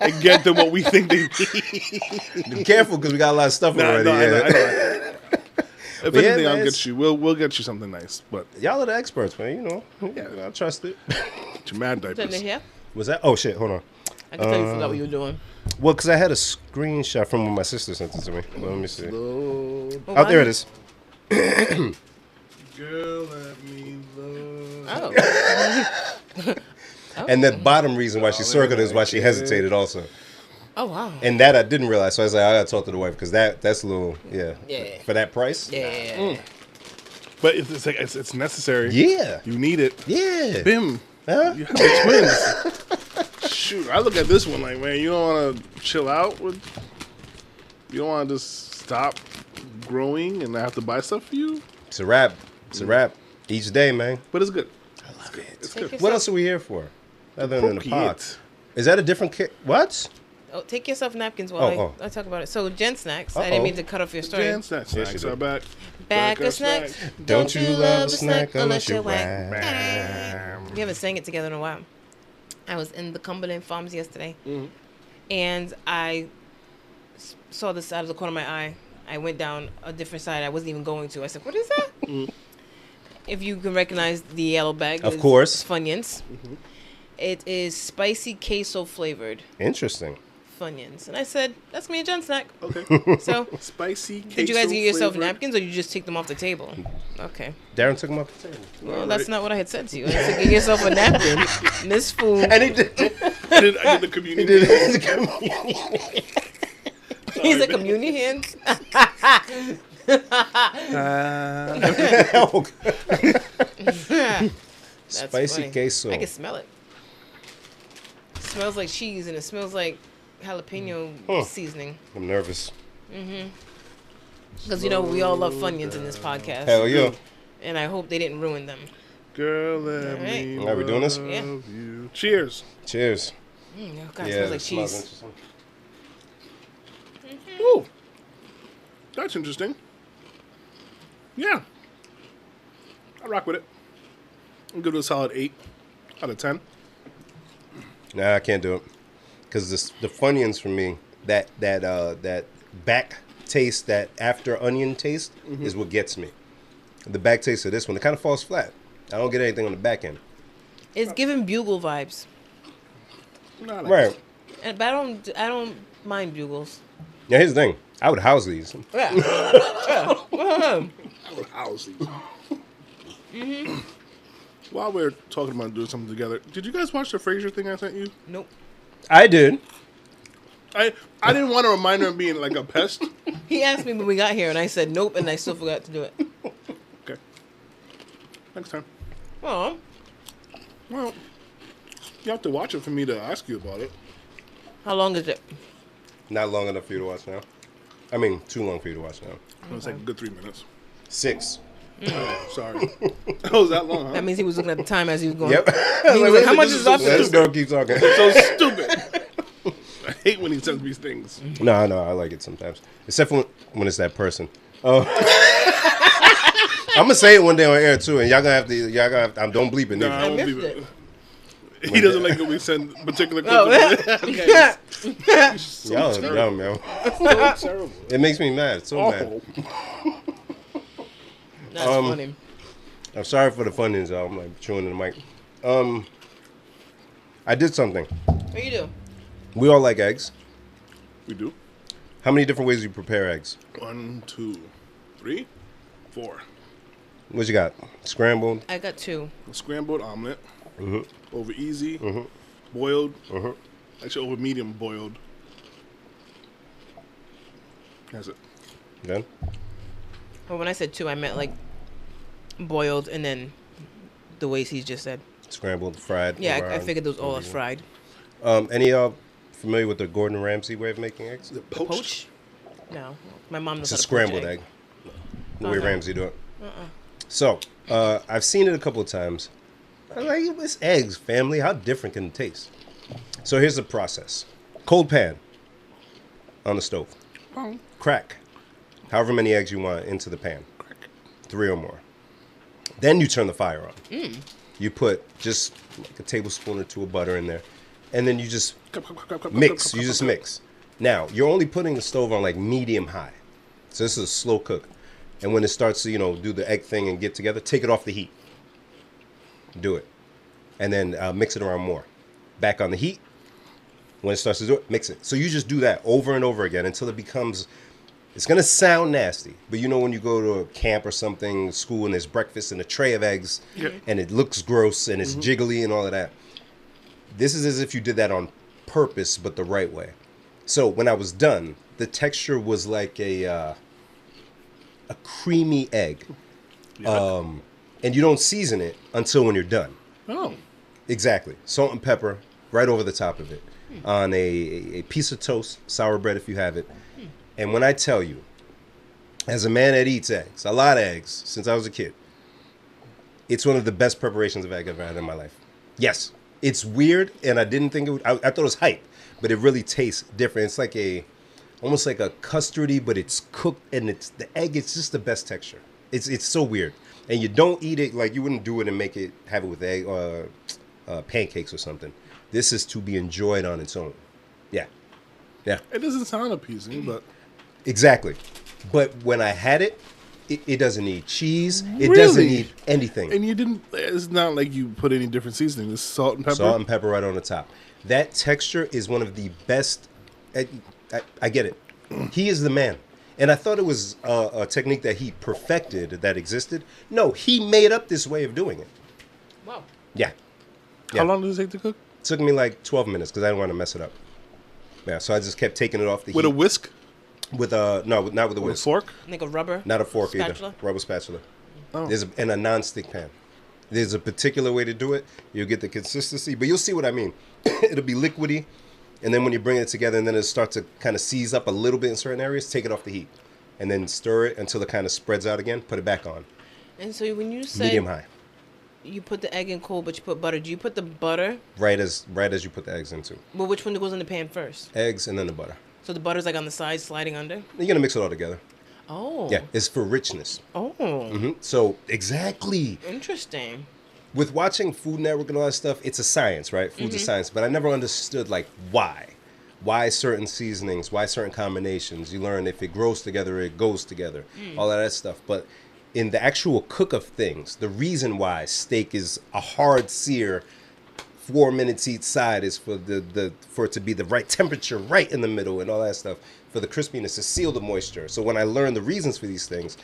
and get them what we think they need.
Be careful because we got a lot of stuff already.
I
yeah.
know. If
But yeah,
anything,
man,
I'll
it's-
get you. We'll get you something nice. But
Y'all are the experts, man. You know,
Yeah.
I trust it.
your mad diapers.
Yeah,
Was that? Oh shit! Hold on.
I can tell you forgot what you were doing.
Well, because I had a screenshot from when my sister sent it to me. Well, let me see.
Oh,
Oh, there it is.
girl, let me look.
Oh.
And the bottom reason why she circled it is why she hesitated also.
Oh wow.
And that I didn't realize, so I was like, I gotta talk to the wife because that's a little, yeah.
Yeah.
For that price?
Yeah.
But it's like it's necessary.
Yeah.
You need it.
Yeah.
Bim.
Huh?
You have the twins. Shoot, I look at this one like, man, you don't want to chill out with. You don't want to just stop growing and I have to buy stuff for you.
It's a wrap. It's a wrap. Each day, man.
But it's good.
I love it.
It's
Take
good.
yourself,
What else are we here for? Other than the pod.
Procreate.
Is that a different kit? What?
Oh, take yourself napkins while
Oh.
I talk about it. So, Jen Snacks. I
Uh-oh.
didn't mean to cut off your story.
Jan snacks.
Yes, you
Snacks
did.
are back.
Bag of snacks.
Don't you love a snack unless you're
whack?
whack?
We haven't sang it together in a while. I was in the Cumberland Farms yesterday, and I saw this out of the corner of my eye. I went down a different side I wasn't even going to. I said, "What is that?" If you can recognize the yellow bag,
Of
it's
course.
Funyuns. It is spicy queso flavored.
Interesting.
Funyuns. And I said, that's going to be a Jen snack.
Okay.
So,
Spicy queso
did you guys get yourself
flavored.
napkins, or you just take them off the table? Okay.
Darren took him off the table.
Well, that's not what I had said to you. I said, get yourself a napkin. This food.
And he did.
I did the communion.
He's a communion hands.
Spicy
funny.
queso.
I can smell it. It smells like cheese, and it smells like jalapeno seasoning.
I'm nervous.
Because, we all love Funyuns in this podcast.
Hell yeah.
And I hope they didn't ruin them.
Girl, let me
All
right, we doing this?
love
Yeah.
you. Cheers.
Cheers.
God, it smells like
it smells
cheese.
interesting.
Ooh. That's interesting. Yeah. I rock with it. I'm give it a solid 8 out of 10.
Nah, I can't do it. Because the Funyuns for me, that back taste, that after onion taste, is what gets me. The back taste of this one, it kind of falls flat. I don't get anything on the back end.
It's giving bugle vibes.
Nah, like
Right.
But I don't mind bugles.
Now, here's the thing. I would house these.
Yeah.
house these. While we're talking about doing something together, did you guys watch the Frasier thing I sent you?
Nope.
I did.
I didn't want to remind her of being like a pest.
He asked me when we got here, and I said nope, and I still forgot to do it.
Okay. Next time.
Oh.
Well, you have to watch it for me to ask you about it.
How long is it?
Not long enough for you to watch now. I mean, too long for you to watch now.
It was like a good 3 minutes.
6.
Oh, sorry. That was that long, huh?
That means he was looking at the time as he was going.
Yep.
He was like, how much
This
is
is
off
so
This
this?
girl keeps talking.
So stupid. I hate when he sends me things.
No, I like it sometimes. Except for when it's that person. I'm gonna say it one day on air too, and y'all gonna have to. Don't bleep it.
Nah,
nigga.
I won't
missed
believe it.
it.
He doesn't like when we send particular clips.
Oh,
Okay. So
Y'all are
terrible.
dumb, man.
So terrible.
It makes me mad. So mad.
Awful.
That's funny.
I'm sorry for the Funyuns, y'all. I'm like chewing in the mic. I did something.
What you do?
We all like eggs.
We do.
How many different ways do you prepare eggs?
1, 2, 3, 4.
What you got? Scrambled.
I got 2.
A scrambled omelet.
Mm-hmm.
Over easy. Boiled.
Mm-hmm.
Actually, over medium boiled. That's it.
Then
Well, when I said 2, I meant like boiled and then the ways he just said.
scrambled, fried.
Yeah, I
around.
figured those all as fried.
Any of y'all familiar with the Gordon Ramsay way of making eggs?
The poached.
Poach? No. My mom knows
It's a
how to poach
scrambled egg. The way
Okay.
Ramsay do it. So, I've seen it a couple of times. I'm like, it's eggs, family. How different can it taste? So here's the process. Cold pan on the stove.
Oh,
Crack however many eggs you want into the pan. 3 or more. Then you turn the fire on. You put just like a tablespoon or 2 of butter in there. And then you just mix. You just mix. Now, you're only putting the stove on like medium high. So this is a slow cook. And when it starts to, do the egg thing and get together, take it off the heat. Do it. And then mix it around more. Back on the heat. When it starts to do it, mix it. So you just do that over and over again until it becomes, it's going to sound nasty. But when you go to a camp or something, school, and there's breakfast and a tray of eggs, and it looks gross and it's jiggly and all of that. This is as if you did that on purpose, but the right way. So when I was done, the texture was like a creamy egg. And you don't season it until when you're done.
Oh.
Exactly. Salt and pepper right over the top of it. On a piece of toast, sour bread if you have it. And when I tell you, as a man that eats eggs, a lot of eggs, since I was a kid, it's one of the best preparations of egg I've ever had in my life. Yes. It's weird, and I didn't think it would, I thought it was hype, but it really tastes different. It's like almost like a custardy, but it's cooked, and the egg, it's just the best texture. It's so weird. And you don't eat it, like you wouldn't do it and have it with egg or pancakes or something. This is to be enjoyed on its own. Yeah. Yeah.
It doesn't sound appeasing, but
Exactly. But when I had it, it doesn't need cheese. It
Really?
doesn't need anything.
and you didn't. It's not like you put any different seasoning. It's salt and pepper.
Salt and pepper right on the top. That texture is one of the best I get it. He is the man. And I thought it was a technique that he perfected that existed. No, he made up this way of doing it.
Wow.
Yeah.
How long does it take to cook?
It took me like 12 minutes because I didn't want to mess it up. Yeah, so I just kept taking it off the heat.
With a whisk?
With a, no, not with a
With a
whisk.
fork?
Like a rubber?
Not a fork
spatula?
either. Rubber spatula.
Oh.
And a non-stick pan. There's a particular way to do it. You'll get the consistency, but you'll see what I mean. It'll be liquidy, and then when you bring it together, and then it'll start to kind of seize up a little bit in certain areas, take it off the heat. And then stir it until it kind of spreads out again, put it back on.
And so when you say
Medium high.
you put the egg in cold, but you put butter, do you put the butter?
Right as you put the eggs into.
Well, which one goes in the pan first?
Eggs and then the butter.
So the butter's like on the side, sliding under?
You're going to mix it all together.
Oh.
Yeah, it's for richness.
Oh.
So, exactly.
Interesting.
With watching Food Network and all that stuff, it's a science, right? Food's a science. But I never understood, like, why. Why certain seasonings, why certain combinations. You learn if it grows together, it goes together. All of that stuff. But in the actual cook of things, the reason why steak is a hard sear, 4 minutes each side is for for it to be the right temperature, right in the middle and all that stuff. For the crispiness to seal the moisture. So when I learned the reasons for these things,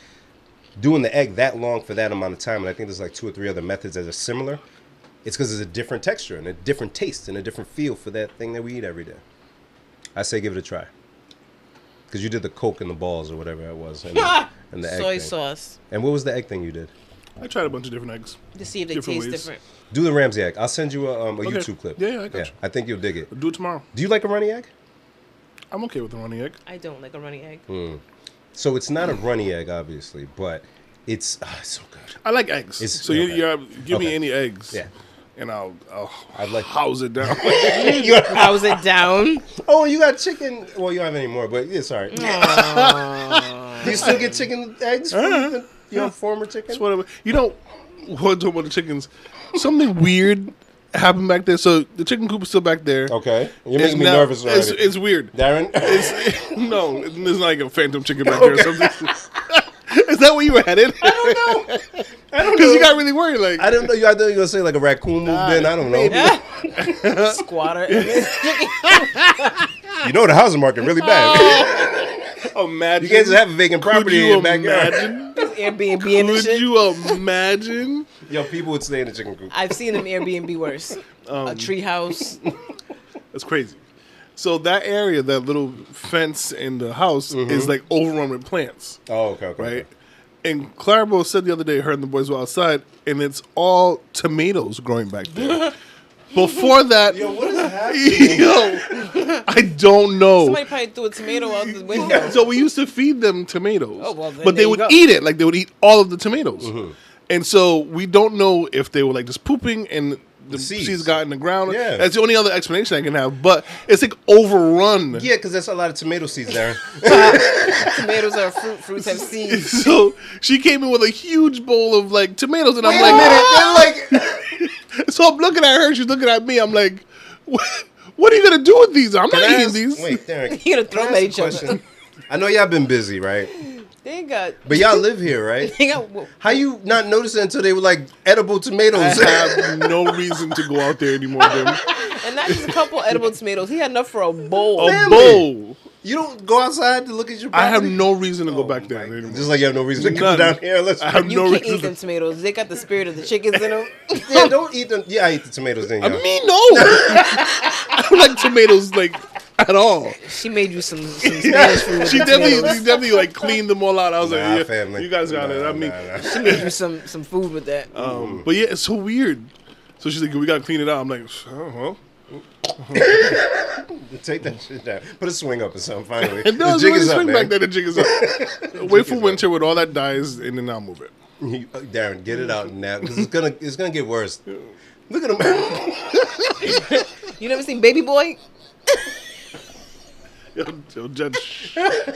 doing the egg that long for that amount of time, and I think there's like 2 or 3 other methods that are similar, it's because there's a different texture and a different taste and a different feel for that thing that we eat every day. I say give it a try. Because you did the Coke and the balls or whatever it was. And the egg
Soy
thing.
sauce.
And what was the egg thing you did?
I tried a bunch of different eggs.
To see if they
Different
taste
ways.
different.
Do the Ramsay egg. I'll send you a YouTube clip.
Yeah, I got you.
I think you'll dig it.
I'll do it tomorrow.
Do you like a runny egg?
I'm okay with the runny egg.
I don't like a runny egg.
So it's not a runny egg, obviously, but it's so good.
I like eggs.
It's-
So
okay.
you give me
Okay.
any eggs.
Yeah.
And I'll
I'd like-
house it down.
House it down.
Oh, you got chicken. Well, you don't have any more, but it's all right. Do you still get chicken eggs from your former chicken?
It's whatever. You know, what talking about the chickens? Something weird happened back there. So the chicken coop is still back there.
Okay. You're
It's
making me
now-
nervous already.
It's weird.
Darren?
No, there's not like a phantom chicken back there or something. Is that where you were headed?
I don't know.
Because you got really worried. Like,
I don't know. I thought you were going to say like a raccoon moved in. I don't know.
Squatter.
You know the housing market really bad.
imagine.
You can't just have a vacant property in your backyard.
Imagine?
Airbnb and
Could
shit.
you imagine?
Yo, people would stay in the chicken coop.
I've seen them Airbnb worse. A tree house.
That's crazy. So that area, that little fence in the house, is like overrun with plants,
Oh, okay.
right? And Clarabelle said the other day, her and the boys were outside, and it's all tomatoes growing back there. Before that,
Yo, what is happening?
I don't know.
Somebody probably threw a tomato out the window.
So we used to feed them tomatoes,
Oh, well, then
but
there
they
you
would
go.
eat it. Like they would eat all of the tomatoes. And so we don't know if they were like just pooping and the seeds got in the ground.
Yeah.
That's the only other explanation I can have. But it's like overrun.
Yeah, because that's a lot of tomato seeds there.
Tomatoes are fruit. Fruits have seeds.
So she came in with a huge bowl of like tomatoes, and I'm
Wait
like,
a minute. They're like,
so I'm looking at her, she's looking at me. I'm like, what are you gonna do with these? I'm not eating these.
Wait, Derek.
You're gonna throw them at each other.
Question. I know y'all been busy, right?
They ain't got.
But y'all live here, right?
They got.
How you not notice it until they were like edible tomatoes?
I have no reason to go out there anymore, Jim.
And not just a couple edible tomatoes. He had enough for a bowl.
A
Family.
bowl.
You don't go outside to look at your
I
property?
have no reason to go back there anymore.
Just like you have no reason to
None.
come down here. Let's
I have
You
no
can't
reason.
eat them tomatoes. They got the spirit of the chickens in them.
yeah, don't eat them. Yeah, I eat the tomatoes then,
I
y'all.
mean, no. I don't like tomatoes like at all.
She made you some Spanish food. With
She
the
definitely
tomatoes.
like cleaned them all out. I was
Nah,
like, yeah,
family.
you guys got it. I mean,
She made you some food with that.
but yeah, it's so weird. So she's like, we gotta clean it out. I'm like, oh,
Take that shit down. Put a swing up or something, finally.
and no,
the jig is up,
swing
man.
back there. The jig is up. Wait for winter when all that dies, and then I'll move it.
Darren, get it out now. 'Cause it's gonna get worse. Look at him.
You never seen Baby Boy?
Yo, Jen,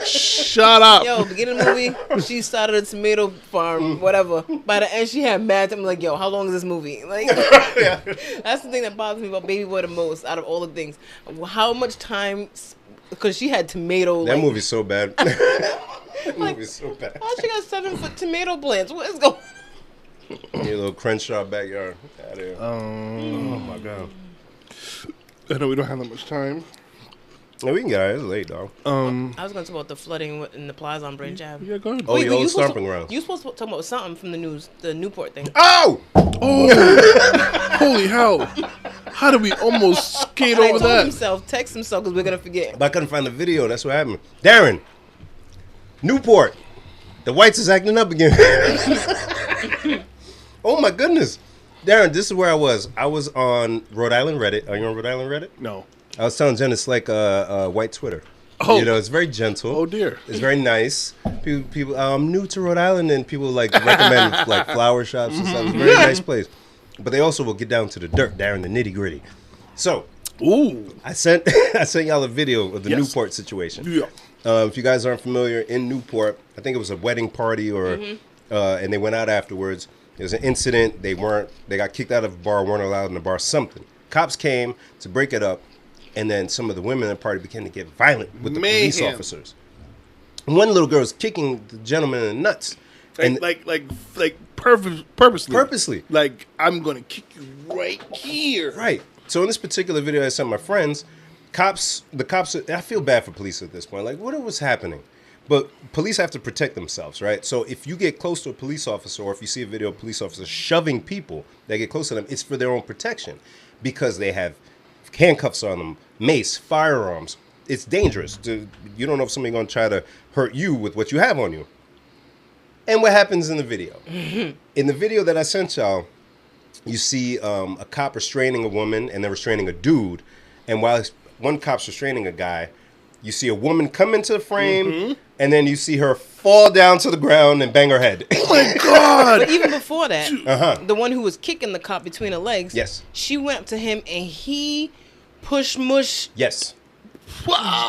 shut up.
Yo, beginning of the movie, she started a tomato farm, whatever. By the end, she had mad. I'm like, yo, how long is this movie? Like, that's the thing that bothers me about Baby Boy the most out of all the things. How much time? Because she had tomato.
That
like,
movie's so bad. That movie's so bad.
Oh, she got 7-foot tomato plants. What is going?
Your little Crenshaw backyard. Out here.
Oh my god. I know we don't have that much time.
Yeah, we can get out. It's late, dog.
I was going to talk about the flooding in the plaza on Branch Ave.
Yeah, go ahead.
Oh,
Wait,
your
you
old
supposed
stomping
to-
grounds.
You supposed to talk about something from the news, the Newport thing.
Oh!
Holy hell. How did we almost skate
I
over
told
that?
himself, text himself because we're going to forget.
But I couldn't find the video. That's what happened. Darren, Newport. The whites is acting up again. Oh, my goodness. Darren, this is where I was. I was on Rhode Island Reddit. Are you on Rhode Island Reddit?
No.
I was telling Jen it's like a white Twitter.
Oh.
You know, it's very gentle.
Oh, dear.
It's very nice. People I'm new to Rhode Island, and people like recommend like flower shops and stuff. It's a very nice place. But they also will get down to the dirt, Darren, the nitty gritty. So,
Ooh.
I sent y'all a video of the
Yes.
Newport situation.
Yeah.
If you guys aren't familiar, in Newport, I think it was a wedding party or, and they went out afterwards. There was an incident. They got kicked out of a bar, weren't allowed in the bar, something. Cops came to break it up, and then some of the women in the party began to get violent with the police
Mayhem.
officers. And one little girl was kicking the gentleman in the nuts. And
Purposely.
Purposely.
Like, I'm going to kick you right here.
Right. So in this particular video I sent my friends, the cops, I feel bad for police at this point. Like, what was happening? But police have to protect themselves, right? So if you get close to a police officer, or if you see a video of a police officer shoving people that get close to them, it's for their own protection because they have handcuffs on them, mace, firearms. It's dangerous. You don't know if somebody's going to try to hurt you with what you have on you. And what happens in the video? In the video that I sent y'all, you see a cop restraining a woman and then restraining a dude. And while one cop's restraining a guy, you see a woman come into the frame, and then you see her fall down to the ground and bang her head.
Oh, my God.
But even before that, the one who was kicking the cop between the legs,
Yes.
she went up to him and he push mush.
Yes.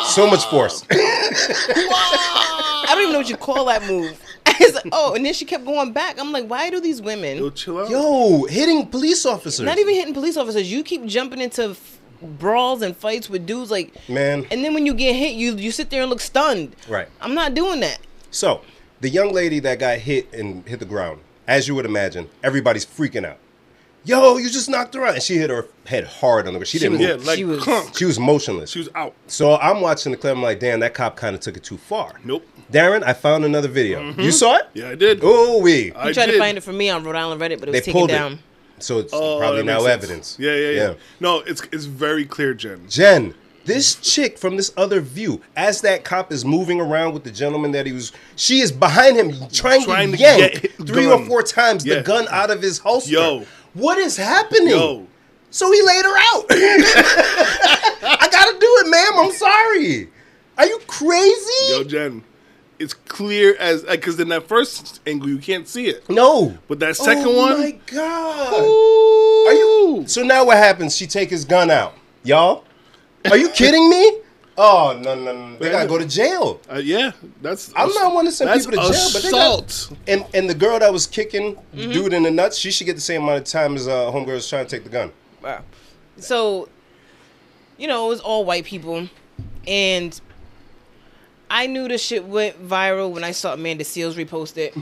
So much force.
I don't even know what you call that move. It's like, oh, and then she kept going back. I'm like, why do these women,
Yo, chill out.
Yo, hitting police officers.
not even hitting police officers, you keep jumping into brawls and fights with dudes like,
Man.
and then when you get hit, you sit there and look stunned.
Right.
I'm not doing that.
So, the young lady that got hit and hit the ground, as you would imagine, everybody's freaking out. Yo, you just knocked her out. And she hit her head hard on the ground. She didn't
was-
move.
Yeah, like,
She was-
clunk.
She was motionless.
She was out.
So I'm watching the clip. I'm like, damn, that cop kind of took it too far.
Nope.
Darren, I found another video. You saw it?
Yeah, I did.
Oh, we.
I
You tried
did.
to find it for me on Rhode Island Reddit, but it was
They
taken
pulled
down.
it. So it's
Oh,
probably
that
now
makes sense.
evidence.
Yeah. No, it's very clear, Jen.
Jen, this chick from this other view, as that cop is moving around with the gentleman that she is behind him trying
Trying
to
to
yank
get
3
gun.
or 4 times the
Yeah.
gun out of his holster.
Yo.
What is happening?
Yo.
So he laid her out. I gotta do it, ma'am. I'm sorry. Are you crazy?
Yo, Jen. It's clear as, because in that first angle, you can't see it.
No.
But that second
Oh
one.
my God. Are you? So now what happens? She take his gun out. Y'all? Are you kidding me? Oh, no. They gotta go to jail.
Yeah, that's.
I'm not one to send
that's
people to jail, but they
assault.
And the girl that was kicking dude in the nuts, she should get the same amount of time as homegirl was trying to take the gun.
Wow. So, it was all white people, and I knew the shit went viral when I saw Amanda Seals repost it.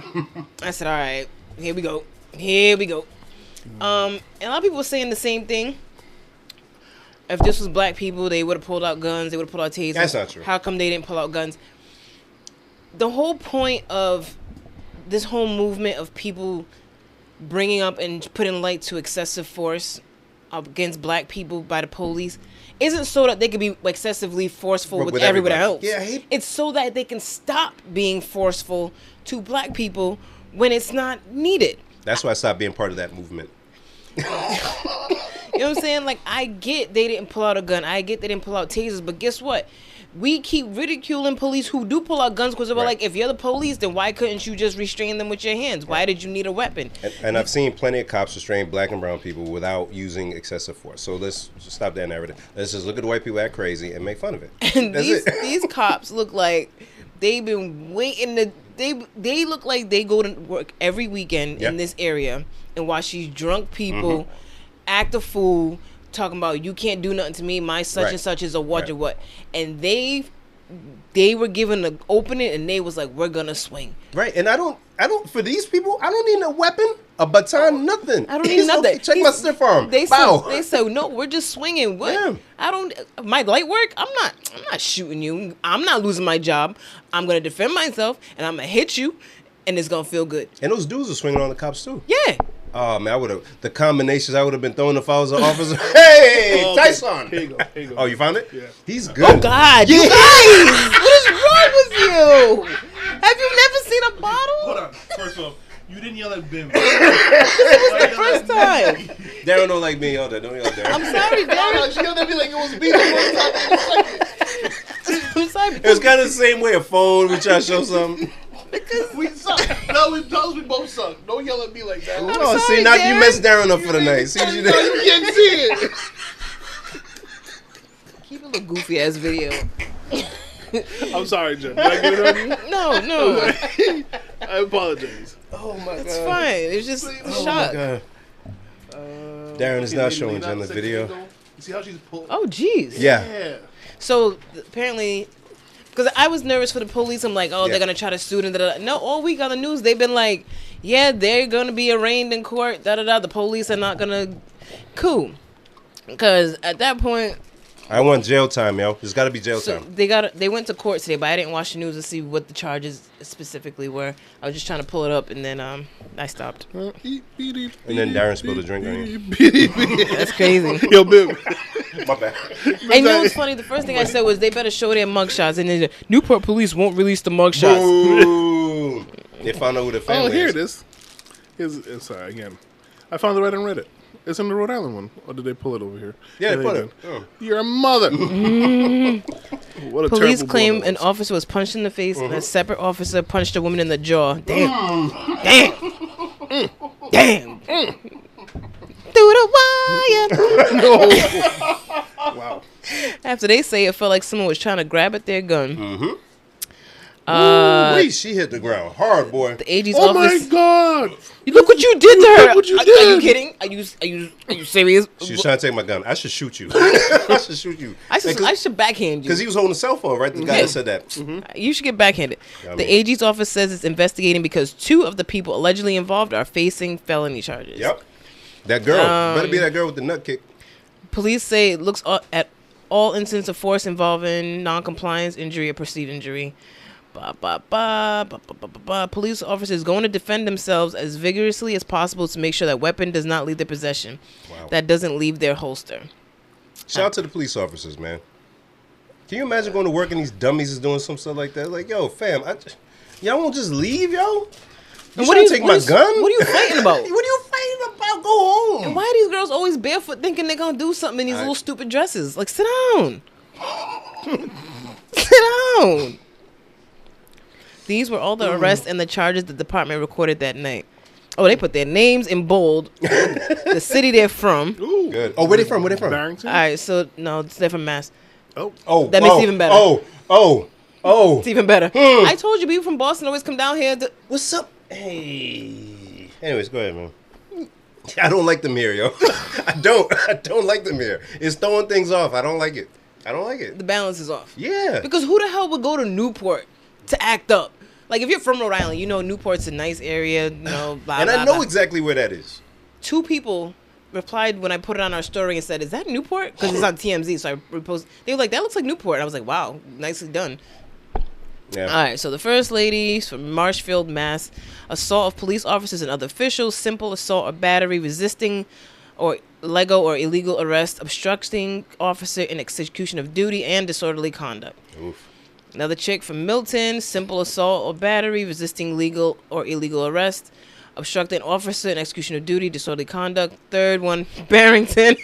I said, all right, here we go. And a lot of people were saying the same thing. If this was black people, they would have pulled out guns. They would have pulled out tasers.
That's not true.
How come they didn't pull out guns? The whole point of this whole movement of people bringing up and putting light to excessive force against black people by the police isn't so that they can be excessively forceful with everyone
everybody.
else.
Yeah,
It's so that they can stop being forceful to black people when it's not needed.
That's why I stopped being part of that movement.
You know what I'm saying? Like, I get they didn't pull out a gun. I get they didn't pull out tasers. But guess what? We keep ridiculing police who do pull out guns because they're like, if you're the police, then why couldn't you just restrain them with your hands? Why did you need a weapon?
And I've seen plenty of cops restrain black and brown people without using excessive force. So let's just stop that narrative. Let's just look at the white people act crazy and make fun of it.
And
That's
these
it.
these cops look like they've been waiting to. They look like they go to work every weekend in this area and watch these drunk people act a fool, talking about you can't do nothing to me. My such and such is a what or what, and they they were given an opening and they was like, we're gonna swing.
Right, and I don't. For these people, I don't need a weapon, a baton, nothing.
I don't need nothing.
Check my stiff arm.
They
Bow.
said, no, we're just swinging. What?
Yeah.
I don't. My light work. I'm not shooting you. I'm not losing my job. I'm gonna defend myself, and I'm gonna hit you, and it's gonna feel good.
And those dudes are swinging on the cops too.
Yeah.
Oh man, I would have the combinations I would have been throwing if I was an officer. Hey,
Oh,
Tyson.
Here you go. Here you go.
Oh, you found it?
Yeah.
He's good.
Oh God, you guys, what is wrong with you? Have you never seen a bottle?
Hold on. First off, you didn't yell at Bim.
This was the first time.
Darren don't like being yelled at. Don't yell at Darren.
I'm sorry, Darren.
She yelled at me like it was me the first time.
I'm sorry.
It was kind of the same way a phone. We try to show something.
We suck. No, we both suck. Don't yell at me like that.
Oh,
sorry,
see, now
Darren.
you messed Darren up for the night. See what you
No,
did?
you can't see it.
Keep a little goofy ass video.
I'm sorry, Jen. Did I get it on you?
No.
I apologize.
Oh my
It's fine. It's just a
Oh
shock.
my god. Darren is not showing Jen the video.
You see how she's pulled?
Oh, jeez.
Yeah.
So apparently, because I was nervous for the police, I'm like, oh,
Yeah.
they're gonna try to sue them. Da-da-da. No, all week on the news, they've been like, yeah, they're gonna be arraigned in court. Da da da. The police are not gonna. Cool. Because at that point,
I want jail time, yo. There's got to be jail
so
time.
they went to court today, but I didn't watch the news to see what the charges specifically were. I was just trying to pull it up, and then I stopped.
And then Darren spilled a drink on you.
That's crazy.
Yo, Bim.
My bad.
And you know what's funny? The first thing I said was they better show their mugshots, and then Newport police won't release the mugshots.
Boom. They found out who the family
Oh, here
is.
it is. Sorry, again. I found it right on Reddit. It's in the Rhode Island one. Or did they pull it over here?
Yeah, they put
did.
it. Oh.
You're a mother. What a
Police
terrible
claim
blow that
an
was.
officer was punched in the face, and a separate officer punched a woman in the jaw. Damn. Damn. Through the wire.
Wow.
After they say it felt like someone was trying to grab at their gun.
Wait, she hit the ground hard, boy.
The AG's
Oh my
office.
God.
Look what you did to her.
Look what you
Are
did.
you kidding? Are you serious?
She was trying to take my gun. I should shoot you. I should shoot you.
I should backhand you.
Because he was holding a cell phone, right? The guy that said that.
You should get backhanded.
Yeah, I
The
mean-
AG's office says it's investigating because 2 of the people allegedly involved are facing felony charges.
Yep. That girl. Better be that girl with the nut kick.
Police say it looks at all incidents of force involving non-compliance, injury, or perceived injury. Police officers going to defend themselves as vigorously as possible to make sure that weapon does not leave their possession.
Wow.
That doesn't leave their holster.
Shout out to the police officers, man. Can you imagine going to work and these dummies is doing some stuff like that? Like, yo, fam, y'all won't just leave, yo? You trying to take my gun?
What are you fighting about?
What are you fighting about? Go home.
Why are these girls always barefoot thinking they're going to do something in these little stupid dresses? Like, sit down. Sit down. These were all the arrests and the charges the department recorded that night. Oh, they put their names in bold, the city they're from.
Ooh.
Good. Oh, where they from? Where they from?
Barrington?
All right, so no, they're from Mass.
Oh,
That makes it even better.
Oh.
It's even better. I told you, people from Boston always come down here.
What's up? Hey. Anyways, go ahead, man. I don't like them here, yo. I don't like them here. It's throwing things off. I don't like it.
The balance is off.
Yeah.
Because who the hell would go to Newport to act up? Like, if you're from Rhode Island, you know Newport's a nice area, you know, blah,
And
blah,
I know
blah.
exactly where that is.
2 people replied when I put it on our story and said, is that Newport? Because it's on TMZ, so I reposted. They were like, that looks like Newport. And I was like, wow, nicely done.
Yeah.
All right, so the first lady from Marshfield, Mass. Assault of police officers and other officials, simple assault or battery, resisting or legal or illegal arrest, obstructing officer in execution of duty, and disorderly conduct.
Oof.
Another chick from Milton, simple assault or battery, resisting legal or illegal arrest, obstructing officer in execution of duty, disorderly conduct. Third one, Barrington.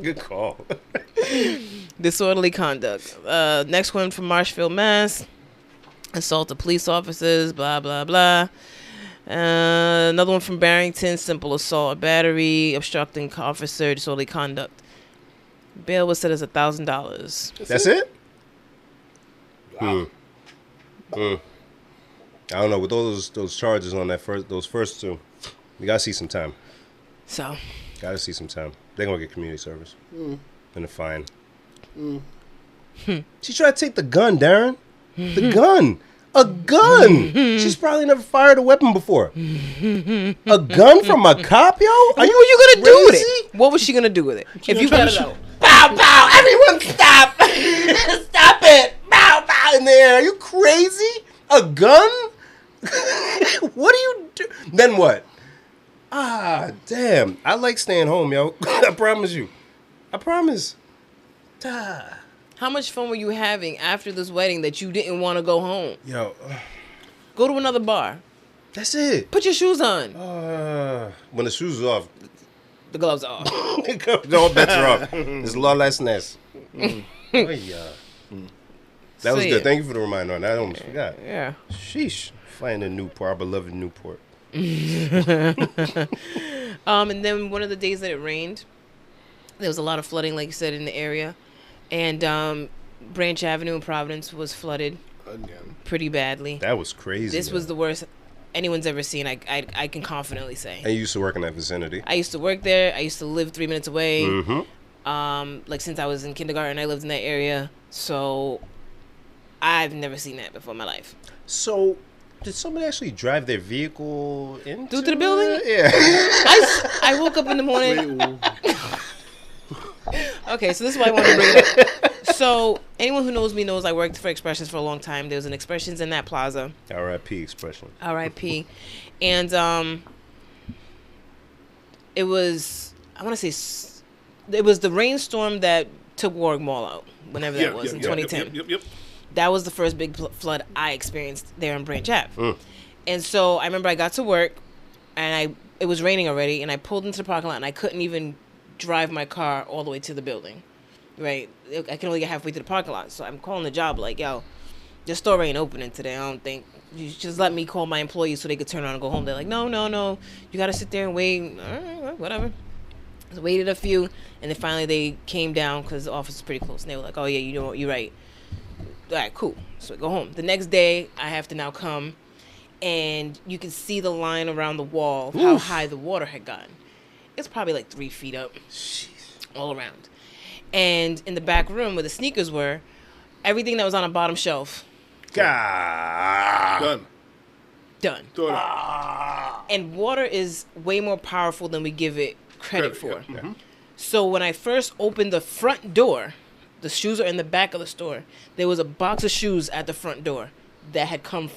Good call.
Disorderly conduct. Next one from Marshfield, Mass. Assault of police officers, blah, blah, blah. Another one from Barrington, simple assault or battery, obstructing officer, disorderly conduct. Bail was set as $1,000.
That's it? Wow. I don't know. With those charges on those first 2, you gotta see some time.
So,
Gotta see some time. They're gonna get community service and a fine. She tried to take the gun, Darren. The gun. A gun. She's probably never fired a weapon before. A gun from a cop, yo?
What were you gonna do with it? What was she gonna do with it? If you got it out.
Pow, pow. Everyone stop. Stop it. Pow, pow in the air. Are you crazy? A gun? What do you do? Then what? Ah, damn. I like staying home, yo. I promise you. I promise. Ah.
How much fun were you having after this wedding that you didn't want to go home?
Yo.
Go to another bar.
That's it.
Put your shoes on.
When the shoes are off,
The gloves are off.
all bets are off. It's lawlessness. Oh, yeah. That was
So,
good.
yeah.
Thank you for the reminder on that. I almost forgot.
Yeah.
Sheesh. Flying in Newport, our beloved Newport.
And then one of the days that it rained, there was a lot of flooding, like you said, in the area. And Branch Avenue in Providence was flooded
Again.
pretty badly.
That was crazy.
This was the worst anyone's ever seen, I can confidently say.
And you used to work in that vicinity.
I used to work there. I used to live 3 minutes away.
Mm-hmm.
Like since I was in kindergarten, I lived in that area. So I've never seen that before in my life.
So, did somebody actually drive their vehicle into
the building?
it? Yeah.
I woke up in the morning.
Wait,
Okay, so this is why I want to bring it up. So anyone who knows me knows I worked for Expressions for a long time. There was an Expressions in that plaza.
R.I.P. Expression.
R.I.P. And it was, I want to say, it was the rainstorm that took Warwick Mall out, whenever that was, in 2010.
Yep.
That was the first big flood I experienced there on Branch Ave. And so I remember I got to work, and it was raining already, and I pulled into the parking lot, and I couldn't even drive my car all the way to the building. Right? I can only get halfway to the parking lot. So I'm calling the job like, yo, the store ain't opening today. I don't think. You just let me call my employees so they could turn around and go home. They're like, no. You got to sit there and wait. All right, whatever. So waited a few, and then finally they came down because the office is pretty close. And they were like, oh, yeah, you know what? You're right. All right, cool. So I go home. The next day, I have to now come, and you can see the line around the wall, how high the water had gotten. It's probably like 3 feet up.
Jeez.
All around. And in the back room where the sneakers were, everything that was on a bottom shelf,
God.
done.
Throw it out.
And water is way more powerful than we give it credit for.
Yeah. Mm-hmm.
So when I first opened the front door, the shoes are in the back of the store. There was a box of shoes at the front door that had come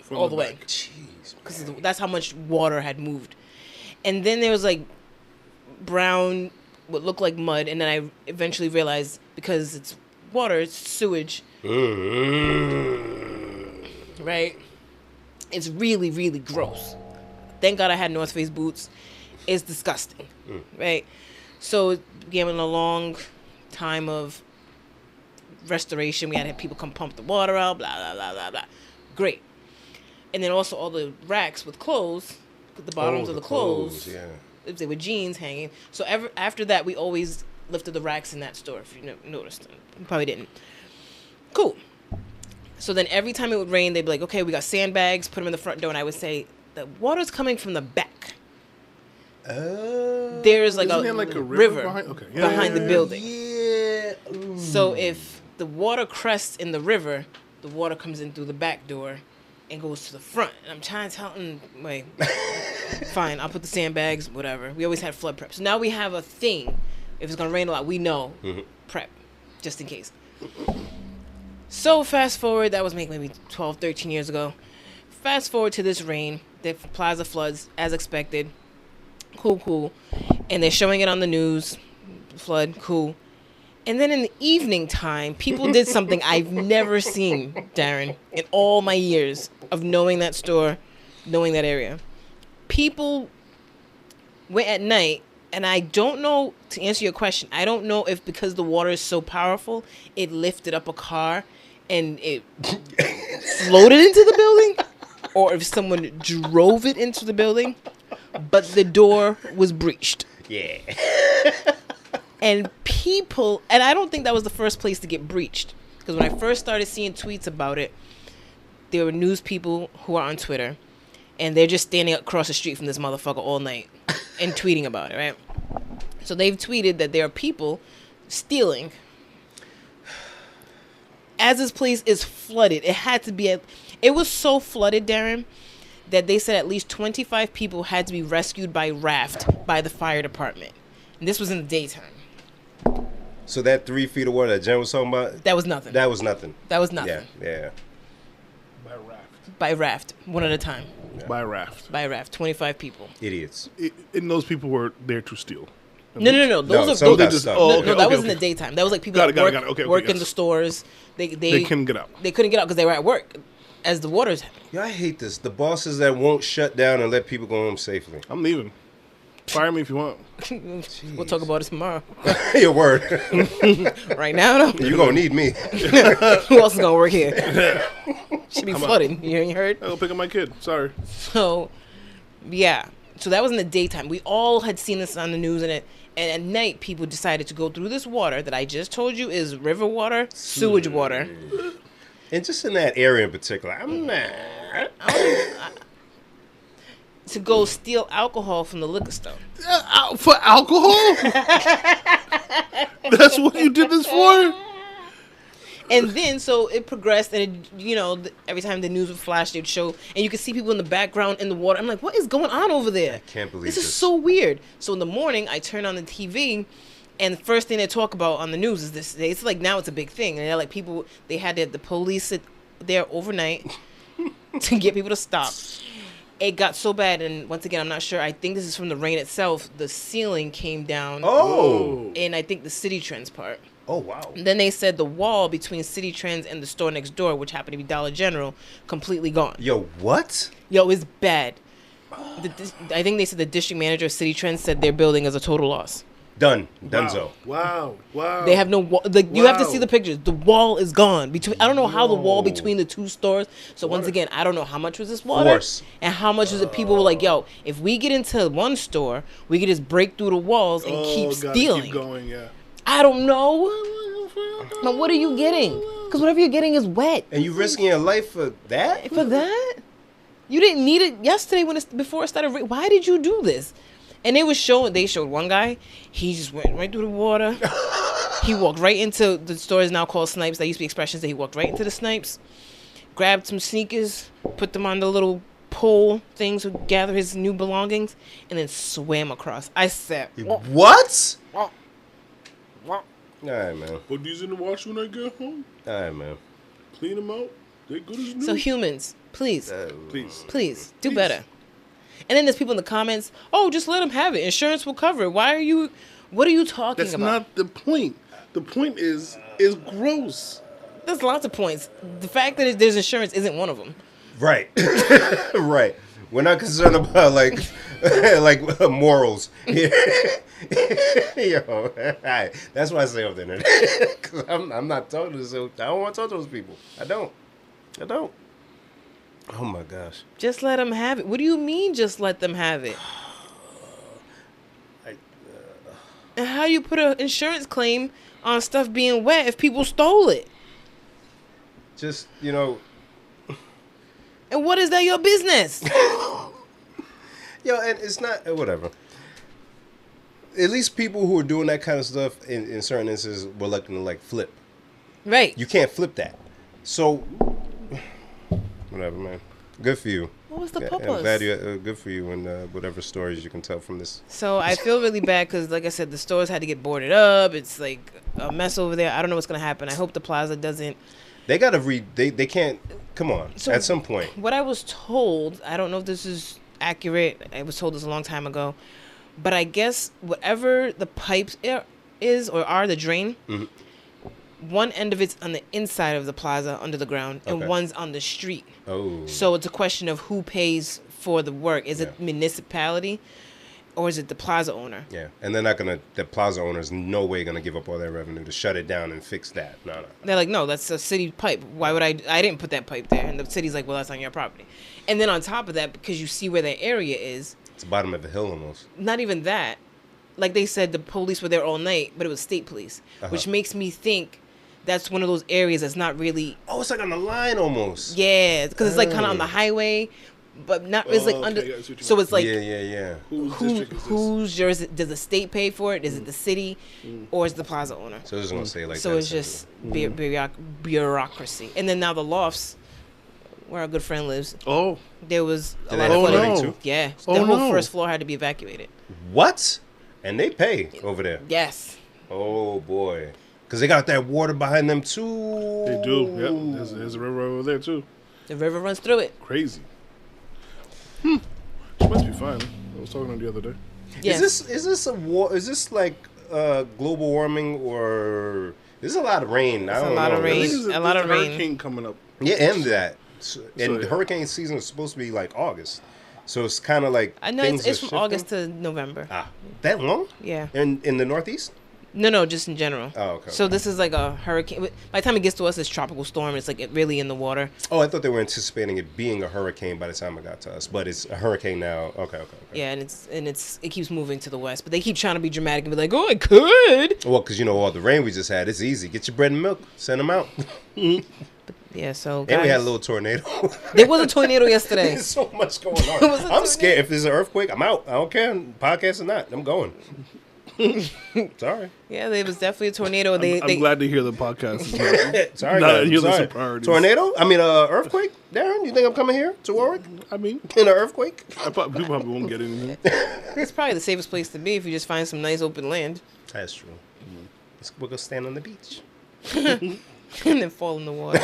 From
all the way.
back.
Jeez.
Because that's how much water had moved. And then there was like brown, what looked like mud, and then I eventually realized because it's water, it's sewage, right? It's really, really gross. Thank God I had North Face boots. It's disgusting, right? So it began a long time of restoration. We had to have people come pump the water out, blah, blah, blah, blah, blah. Great. And then also all the racks with clothes, the bottoms of the clothes.
Yeah.
If they were jeans hanging. So after that, we always lifted the racks in that store, if you noticed. You probably didn't. Cool. So then every time it would rain, they'd be like, okay, we got sandbags, put them in the front door. And I would say, the water's coming from the back. There's like,
Isn't
a,
there like a
river
behind? Okay.
behind the building.
Yeah.
So if the water crests in the river, the water comes in through the back door and goes to the front. And I'm trying to tell them, wait, fine, I'll put the sandbags, whatever. We always had flood prep. So now we have a thing. If it's going to rain a lot, we know prep, just in case. So fast forward, that was maybe 12, 13 years ago. Fast forward to this rain. The plaza floods, as expected. Cool. And they're showing it on the news. Flood, cool. And then in the evening time, people did something I've never seen, Darren, in all my years of knowing that store, knowing that area. People went at night, and I don't know, to answer your question, I don't know if because the water is so powerful, it lifted up a car and it floated into the building, or if someone drove it into the building, but the door was breached.
Yeah.
And people, and I don't think that was the first place to get breached. Because when I first started seeing tweets about it, there were news people who are on Twitter, and they're just standing across the street from this motherfucker all night and tweeting about it, right? So they've tweeted that there are people stealing as this place is flooded, it had to be it was so flooded, Darren, that they said at least 25 people had to be rescued by raft by the fire department. And this was in the daytime.
So that 3 feet of water that Jen was talking about,
That was nothing.
that was nothing.
That was nothing.
Yeah.
By raft.
By raft, one at a time.
Yeah.
By raft.
By raft, 25 people.
Idiots.
And those people were there to steal.
No.
No,
Those
some
are
got
those,
stuck.
Oh,
no,
okay,
no, that
okay,
was in
okay.
the daytime. That was like people
Got
that
it. Okay,
work in
yes.
the stores. They
couldn't get out.
They couldn't get out because they were at work as the water's happening.
Yeah, I hate this. The bosses that won't shut down and let people go home safely.
I'm leaving. Fire me if you want.
We'll talk about it tomorrow.
Your word.
Right now, though,
You're going to need me.
who else is gonna work here? Should be flooded. You ain't heard?
I'll go pick up my kid. Sorry.
So, yeah. So that was in the daytime. We all had seen this on the news, and at night, people decided to go through this water that I just told you is river water, sewage water.
And just in that area in particular, I'm not.
To go steal alcohol from the liquor store.
For alcohol? That's what you did this for?
And then, so it progressed, and every time the news would flash, they'd show, and you could see people in the background in the water. I'm like, what is going on over there?
I can't believe
this. This is so weird. So in the morning, I turn on the TV, and the first thing they talk about on the news is this. It's like now it's a big thing, and they're like they had the police sit there overnight to get people to stop. It got so bad, and once again, I'm not sure. I think this is from the rain itself. The ceiling came down.
Oh.
And I think the City Trends part.
Oh, wow.
And then they said the wall between City Trends and the store next door, which happened to be Dollar General, completely gone.
Yo, what?
Yo, it's bad. I think they said the district manager of City Trends said their building is a total loss.
Done. Donezo.
Wow.
They have no wall. You have to
Wow.
see the pictures. The wall is gone. I don't know how the wall between the two stores. So once again, I don't know how much was this water.
Force.
And how much was it. People were like, yo, if we get into one store, we can just break through the walls and keep stealing.
Keep going, yeah.
I don't know. But what are you getting? Because whatever you're getting is wet.
And you risking your life for that?
For that? You didn't need it yesterday before it started. Why did you do this? And they showed one guy. He just went right through the water. He walked right into the store is now called Snipes. That used to be Expressions. That he walked right into the Snipes, grabbed some sneakers, put them on the little pole things to gather his new belongings, and then swam across. I said,
What? All right, man.
Put these in the wash when I get home.
All right, man.
Clean them out. They good as new.
so humans, please,
Please.
do better. And then there's people in the comments, oh, just let them have it. Insurance will cover it. What are you talking
That's
about?
not the point. The point is gross.
There's lots of points. The fact that there's insurance isn't one of them.
Right. Right. We're not concerned about like morals. Yo, that's why I say off the internet. Because I'm not talking to those. I don't want to talk to those people. I don't. Oh my gosh.
Just let them have it. What do you mean just let them have it? And how do you put an insurance claim on stuff being wet if people stole it?
Just,
And what is that your business?
Yo, and it's not, whatever. At least people who are doing that kind of stuff in certain instances were looking to like flip.
Right.
You can't flip that. So, whatever, man. Good for you.
What was the
Yeah,
purpose?
I'm glad you. Good for you, and whatever stories you can tell from this.
So I feel really bad because, like I said, the stores had to get boarded up. It's like a mess over there. I don't know what's going to happen. I hope the plaza doesn't.
They gotta They can't. Come on.
So
at some point.
What I was told, I don't know if this is accurate. I was told this a long time ago. But I guess whatever the pipes is or are, the drain, one end of it's on the inside of the plaza under the ground and one's on the street.
Oh.
So it's a question of who pays for the work. Is it municipality or is it the plaza owner?
Yeah, and they're not gonna. The plaza owner's no way gonna give up all their revenue to shut it down and fix that. No.
They're like, no, that's a city pipe. Why would I didn't put that pipe there. And the city's like, well, that's on your property. And then on top of that, because you see where that area is.
It's the bottom of the hill almost.
Not even that. Like they said, the police were there all night, but it was state police, which makes me think that's one of those areas that's not really.
Oh, it's like on the line almost.
Yeah, because it's like kind of on the highway, but not. It's like
okay,
under.
I see what you
So
mean.
it's like
yeah.
whose jersey does the state pay for it? Is it the city, or is the plaza owner?
So it's gonna say like
So
that.
it's just bureaucracy. And then now the lofts, where our good friend lives,
Oh,
there was a
Did
lot
they
of
have
flooding.
flooding too?
Yeah,
Oh,
the whole
no.
first floor had to be evacuated.
What? And they pay over there.
Yes.
Oh boy, because they got that water behind them too.
they do. Yep. There's a river over there too.
The river runs through it.
Crazy. She must be fine. I was talking to her the other day.
Yes.
Is this a war? Is this like global warming or? There's a lot of rain. I
It's a
don't
lot
know.
of rain.
There's
A lot of rain.
hurricane coming up.
Yeah, and that. And
yeah.
hurricane season is supposed to be like August, so it's kind of like
I know
things
it's
are
from
shifting.
August to November.
That long?
Yeah.
In the Northeast?
No, just in general.
Oh, okay.
So this is like a hurricane. By the time it gets to us, it's tropical storm. It's like really in the water.
Oh, I thought they were anticipating it being a hurricane by the time it got to us, but it's a hurricane now. Okay.
Yeah, and it keeps moving to the west. But they keep trying to be dramatic and be like, oh, it could.
Well, because all the rain we just had, it's easy. Get your bread and milk, send them out.
Yeah, so
And we had a
guys,
little tornado.
there was a tornado yesterday.
There's so much going
was a
on.
tornado.
I'm scared. If there's an earthquake, I'm out. I don't care. Podcast or not, I'm going. Sorry.
Yeah, there was definitely a tornado.
I'm glad to hear the podcast. is not-
Sorry,
Not
guys.
any of the
Sorry.
priorities.
Tornado? I mean, earthquake? Darren, you think I'm coming here to Warwick
I mean,
in an earthquake?
we probably won't get anything.
It's probably the safest place to be if you just find some nice open land
That's true. We'll go stand on the beach.
and then fall in the water.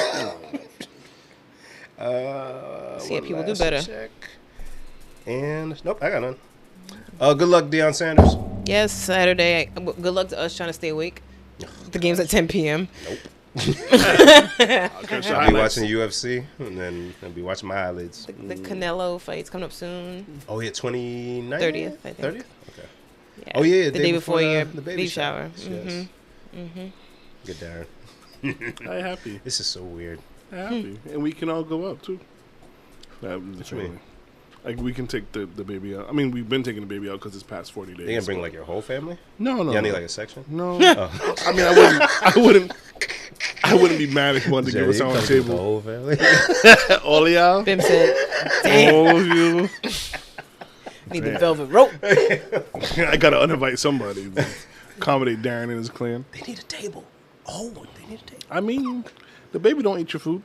See,
One
people do
last
better.
check. And nope, I got none. Good luck, Deion Sanders.
Yes, Saturday. Good luck to us trying to stay awake. The game's at 10 p.m.
I'll catch the
I'll be
highlights.
watching UFC, and then I'll be watching my eyelids.
The Canelo fight's coming up soon.
Oh yeah, 29th?
30th, I think.
30th? Okay.
Yeah.
Oh yeah,
the day before your
the
baby shower.
Yes. Good Darren.
I'm happy.
This is so weird.
I'm happy. And we can all go out, too. The
you
family.
mean?
Like, we can take the baby out. I mean, we've been taking the baby out because it's past 40 days.
They gonna bring like your whole family?
No.
Y'all need like a section?
No.
Oh.
I mean, I wouldn't be mad if you wanted to give us
Jerry,
on the
you come with
table.
The whole family?
All of y'all.
Bim said, damn,
All of you.
need the velvet rope.
I gotta uninvite somebody to accommodate Darren and his clan.
They need a table. Oh, they need a table.
I mean, the baby don't eat your food.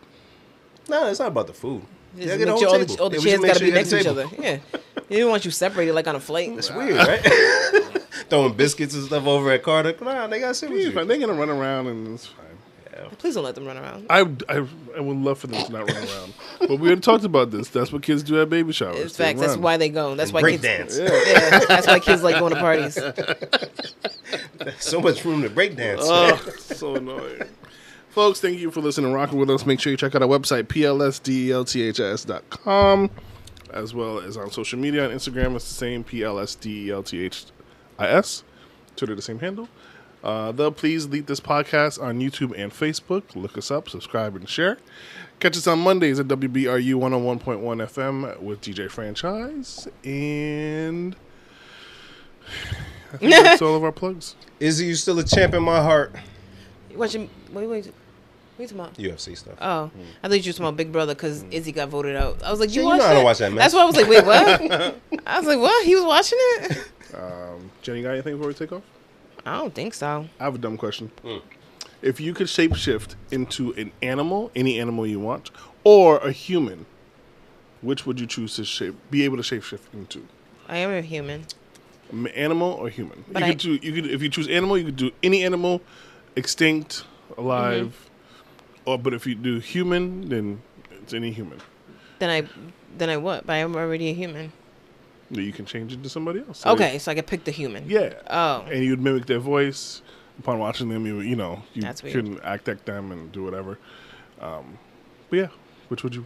No, it's not about the food.
Just
Yeah,
make
get a
sure
whole
all
table.
the
Yeah, we
chairs
just make
got to
sure
be
you got
next to
a
each
table.
other. Yeah. They didn't want you separated like on a flight.
It's weird, right? Throwing biscuits and stuff over at Carter. Nah, they got sit with
It's
you.
fine. They're gonna run around and it's fine.
Please don't let them run around.
I would love for them to not run around. But we had talked about this. That's what kids do at baby showers.
In
They
fact, that's
run.
why they go. That's why
Break
kids.
dance.
Yeah, that's why kids like going to parties.
So much room to break dance.
Oh, so annoying. Folks, thank you for listening and rocking with us. Make sure you check out our website, plsdelthis.com, as well as on social media. On Instagram, it's the same, plsdelthis. Twitter, the same handle. Please lead this podcast on YouTube and Facebook. Look us up, subscribe, and share. Catch us on Mondays at WBRU 101.1 FM with DJ Franchise. And I think that's all of our plugs.
Izzy, you still a champ in my heart.
Watching. Wait. What are you talking about?
UFC stuff.
Oh, I thought you were talking about Big Brother because Izzy got voted out. I was like,
See,
you
you
watched
know I don't
that?
watch that, man.
That's why I was like, wait, what? I was like, what? He was watching it?
Jenny, got anything before we take off?
I don't think so.
I have a dumb question. If you could shapeshift into an animal, any animal you want, or a human, which would you choose to be able to shapeshift into?
I am a human.
Animal or human?
But
You could if you choose animal, you could do any animal, extinct, alive, but if you do human, then it's any human.
Then I what? But I'm already a human.
You can change it to somebody else. So
Okay, so I could pick the human.
Yeah.
Oh.
And you'd mimic their voice. Upon watching them, you
That's weird.
couldn't act them and do whatever. But yeah, which would you?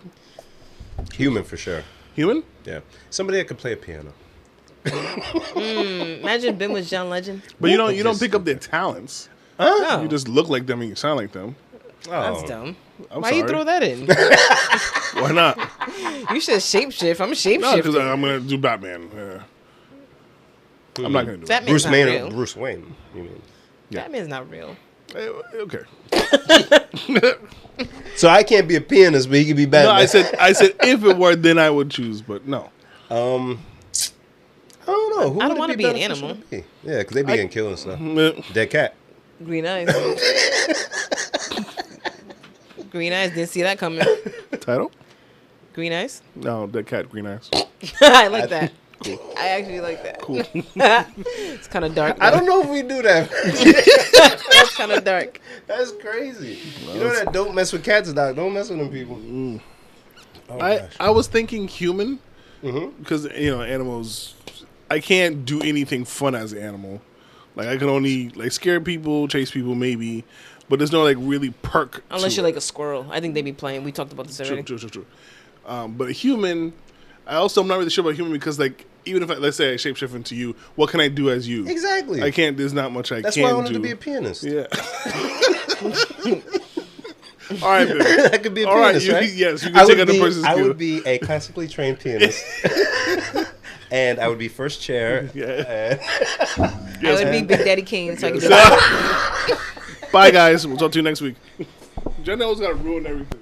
Human for sure.
Human?
Yeah. Somebody that could play a piano.
Imagine Ben was John Legend.
But you don't pick up their talents.
Oh,
You just look like them and you sound like them.
that's dumb.
I'm
Why you
sorry.
throw that in?
Why not?
You should shapeshift. I'm a
No,
shapeshifter.
because I'm gonna do Batman. I'm not gonna do
Batman's
Bruce
not
Wayne.
real.
Bruce Wayne. You mean?
Yeah.
Batman's not real.
Okay.
So I can't be a pianist, but he can be
No,
Batman.
I said if it were, then I would choose, but no.
I don't know. Who
I don't
would it
wanna be an
beneficial
animal.
to be? Yeah, because they be getting killed and stuff.
Mm,
Dead cat.
Green eyes. Green eyes. Didn't see that coming.
Title?
Green eyes.
No, Dead Cat, Green Eyes.
I like that. I actually like that.
Cool.
It's kind of dark.
I don't know if we do that.
That's kind of dark.
That's crazy. You know that don't mess with cats, dog. Don't mess with them people. Oh, gosh.
I was thinking human
Mm-hmm.
because animals. I can't do anything fun as an animal. Like I can only like scare people, chase people, maybe, but there's no like really perk.
Unless
to
you're
it.
like a squirrel. I think they be playing. We talked about this already.
True. But a human, I'm not really sure about human because like even if let's say I shapeshift into you, what can I do as you?
Exactly.
I can't. There's not much I
That's
can
why I
do.
wanted to be a pianist.
Yeah. All right, baby.
I could be a pianist, right?
Yes, you can take other person's
I
skill.
would be a classically trained pianist. And I would be first chair.
Yeah.
I would be Big Daddy Kane, so I could do that.
Bye, guys. We'll talk to you next week. Janelle's got to ruin everything.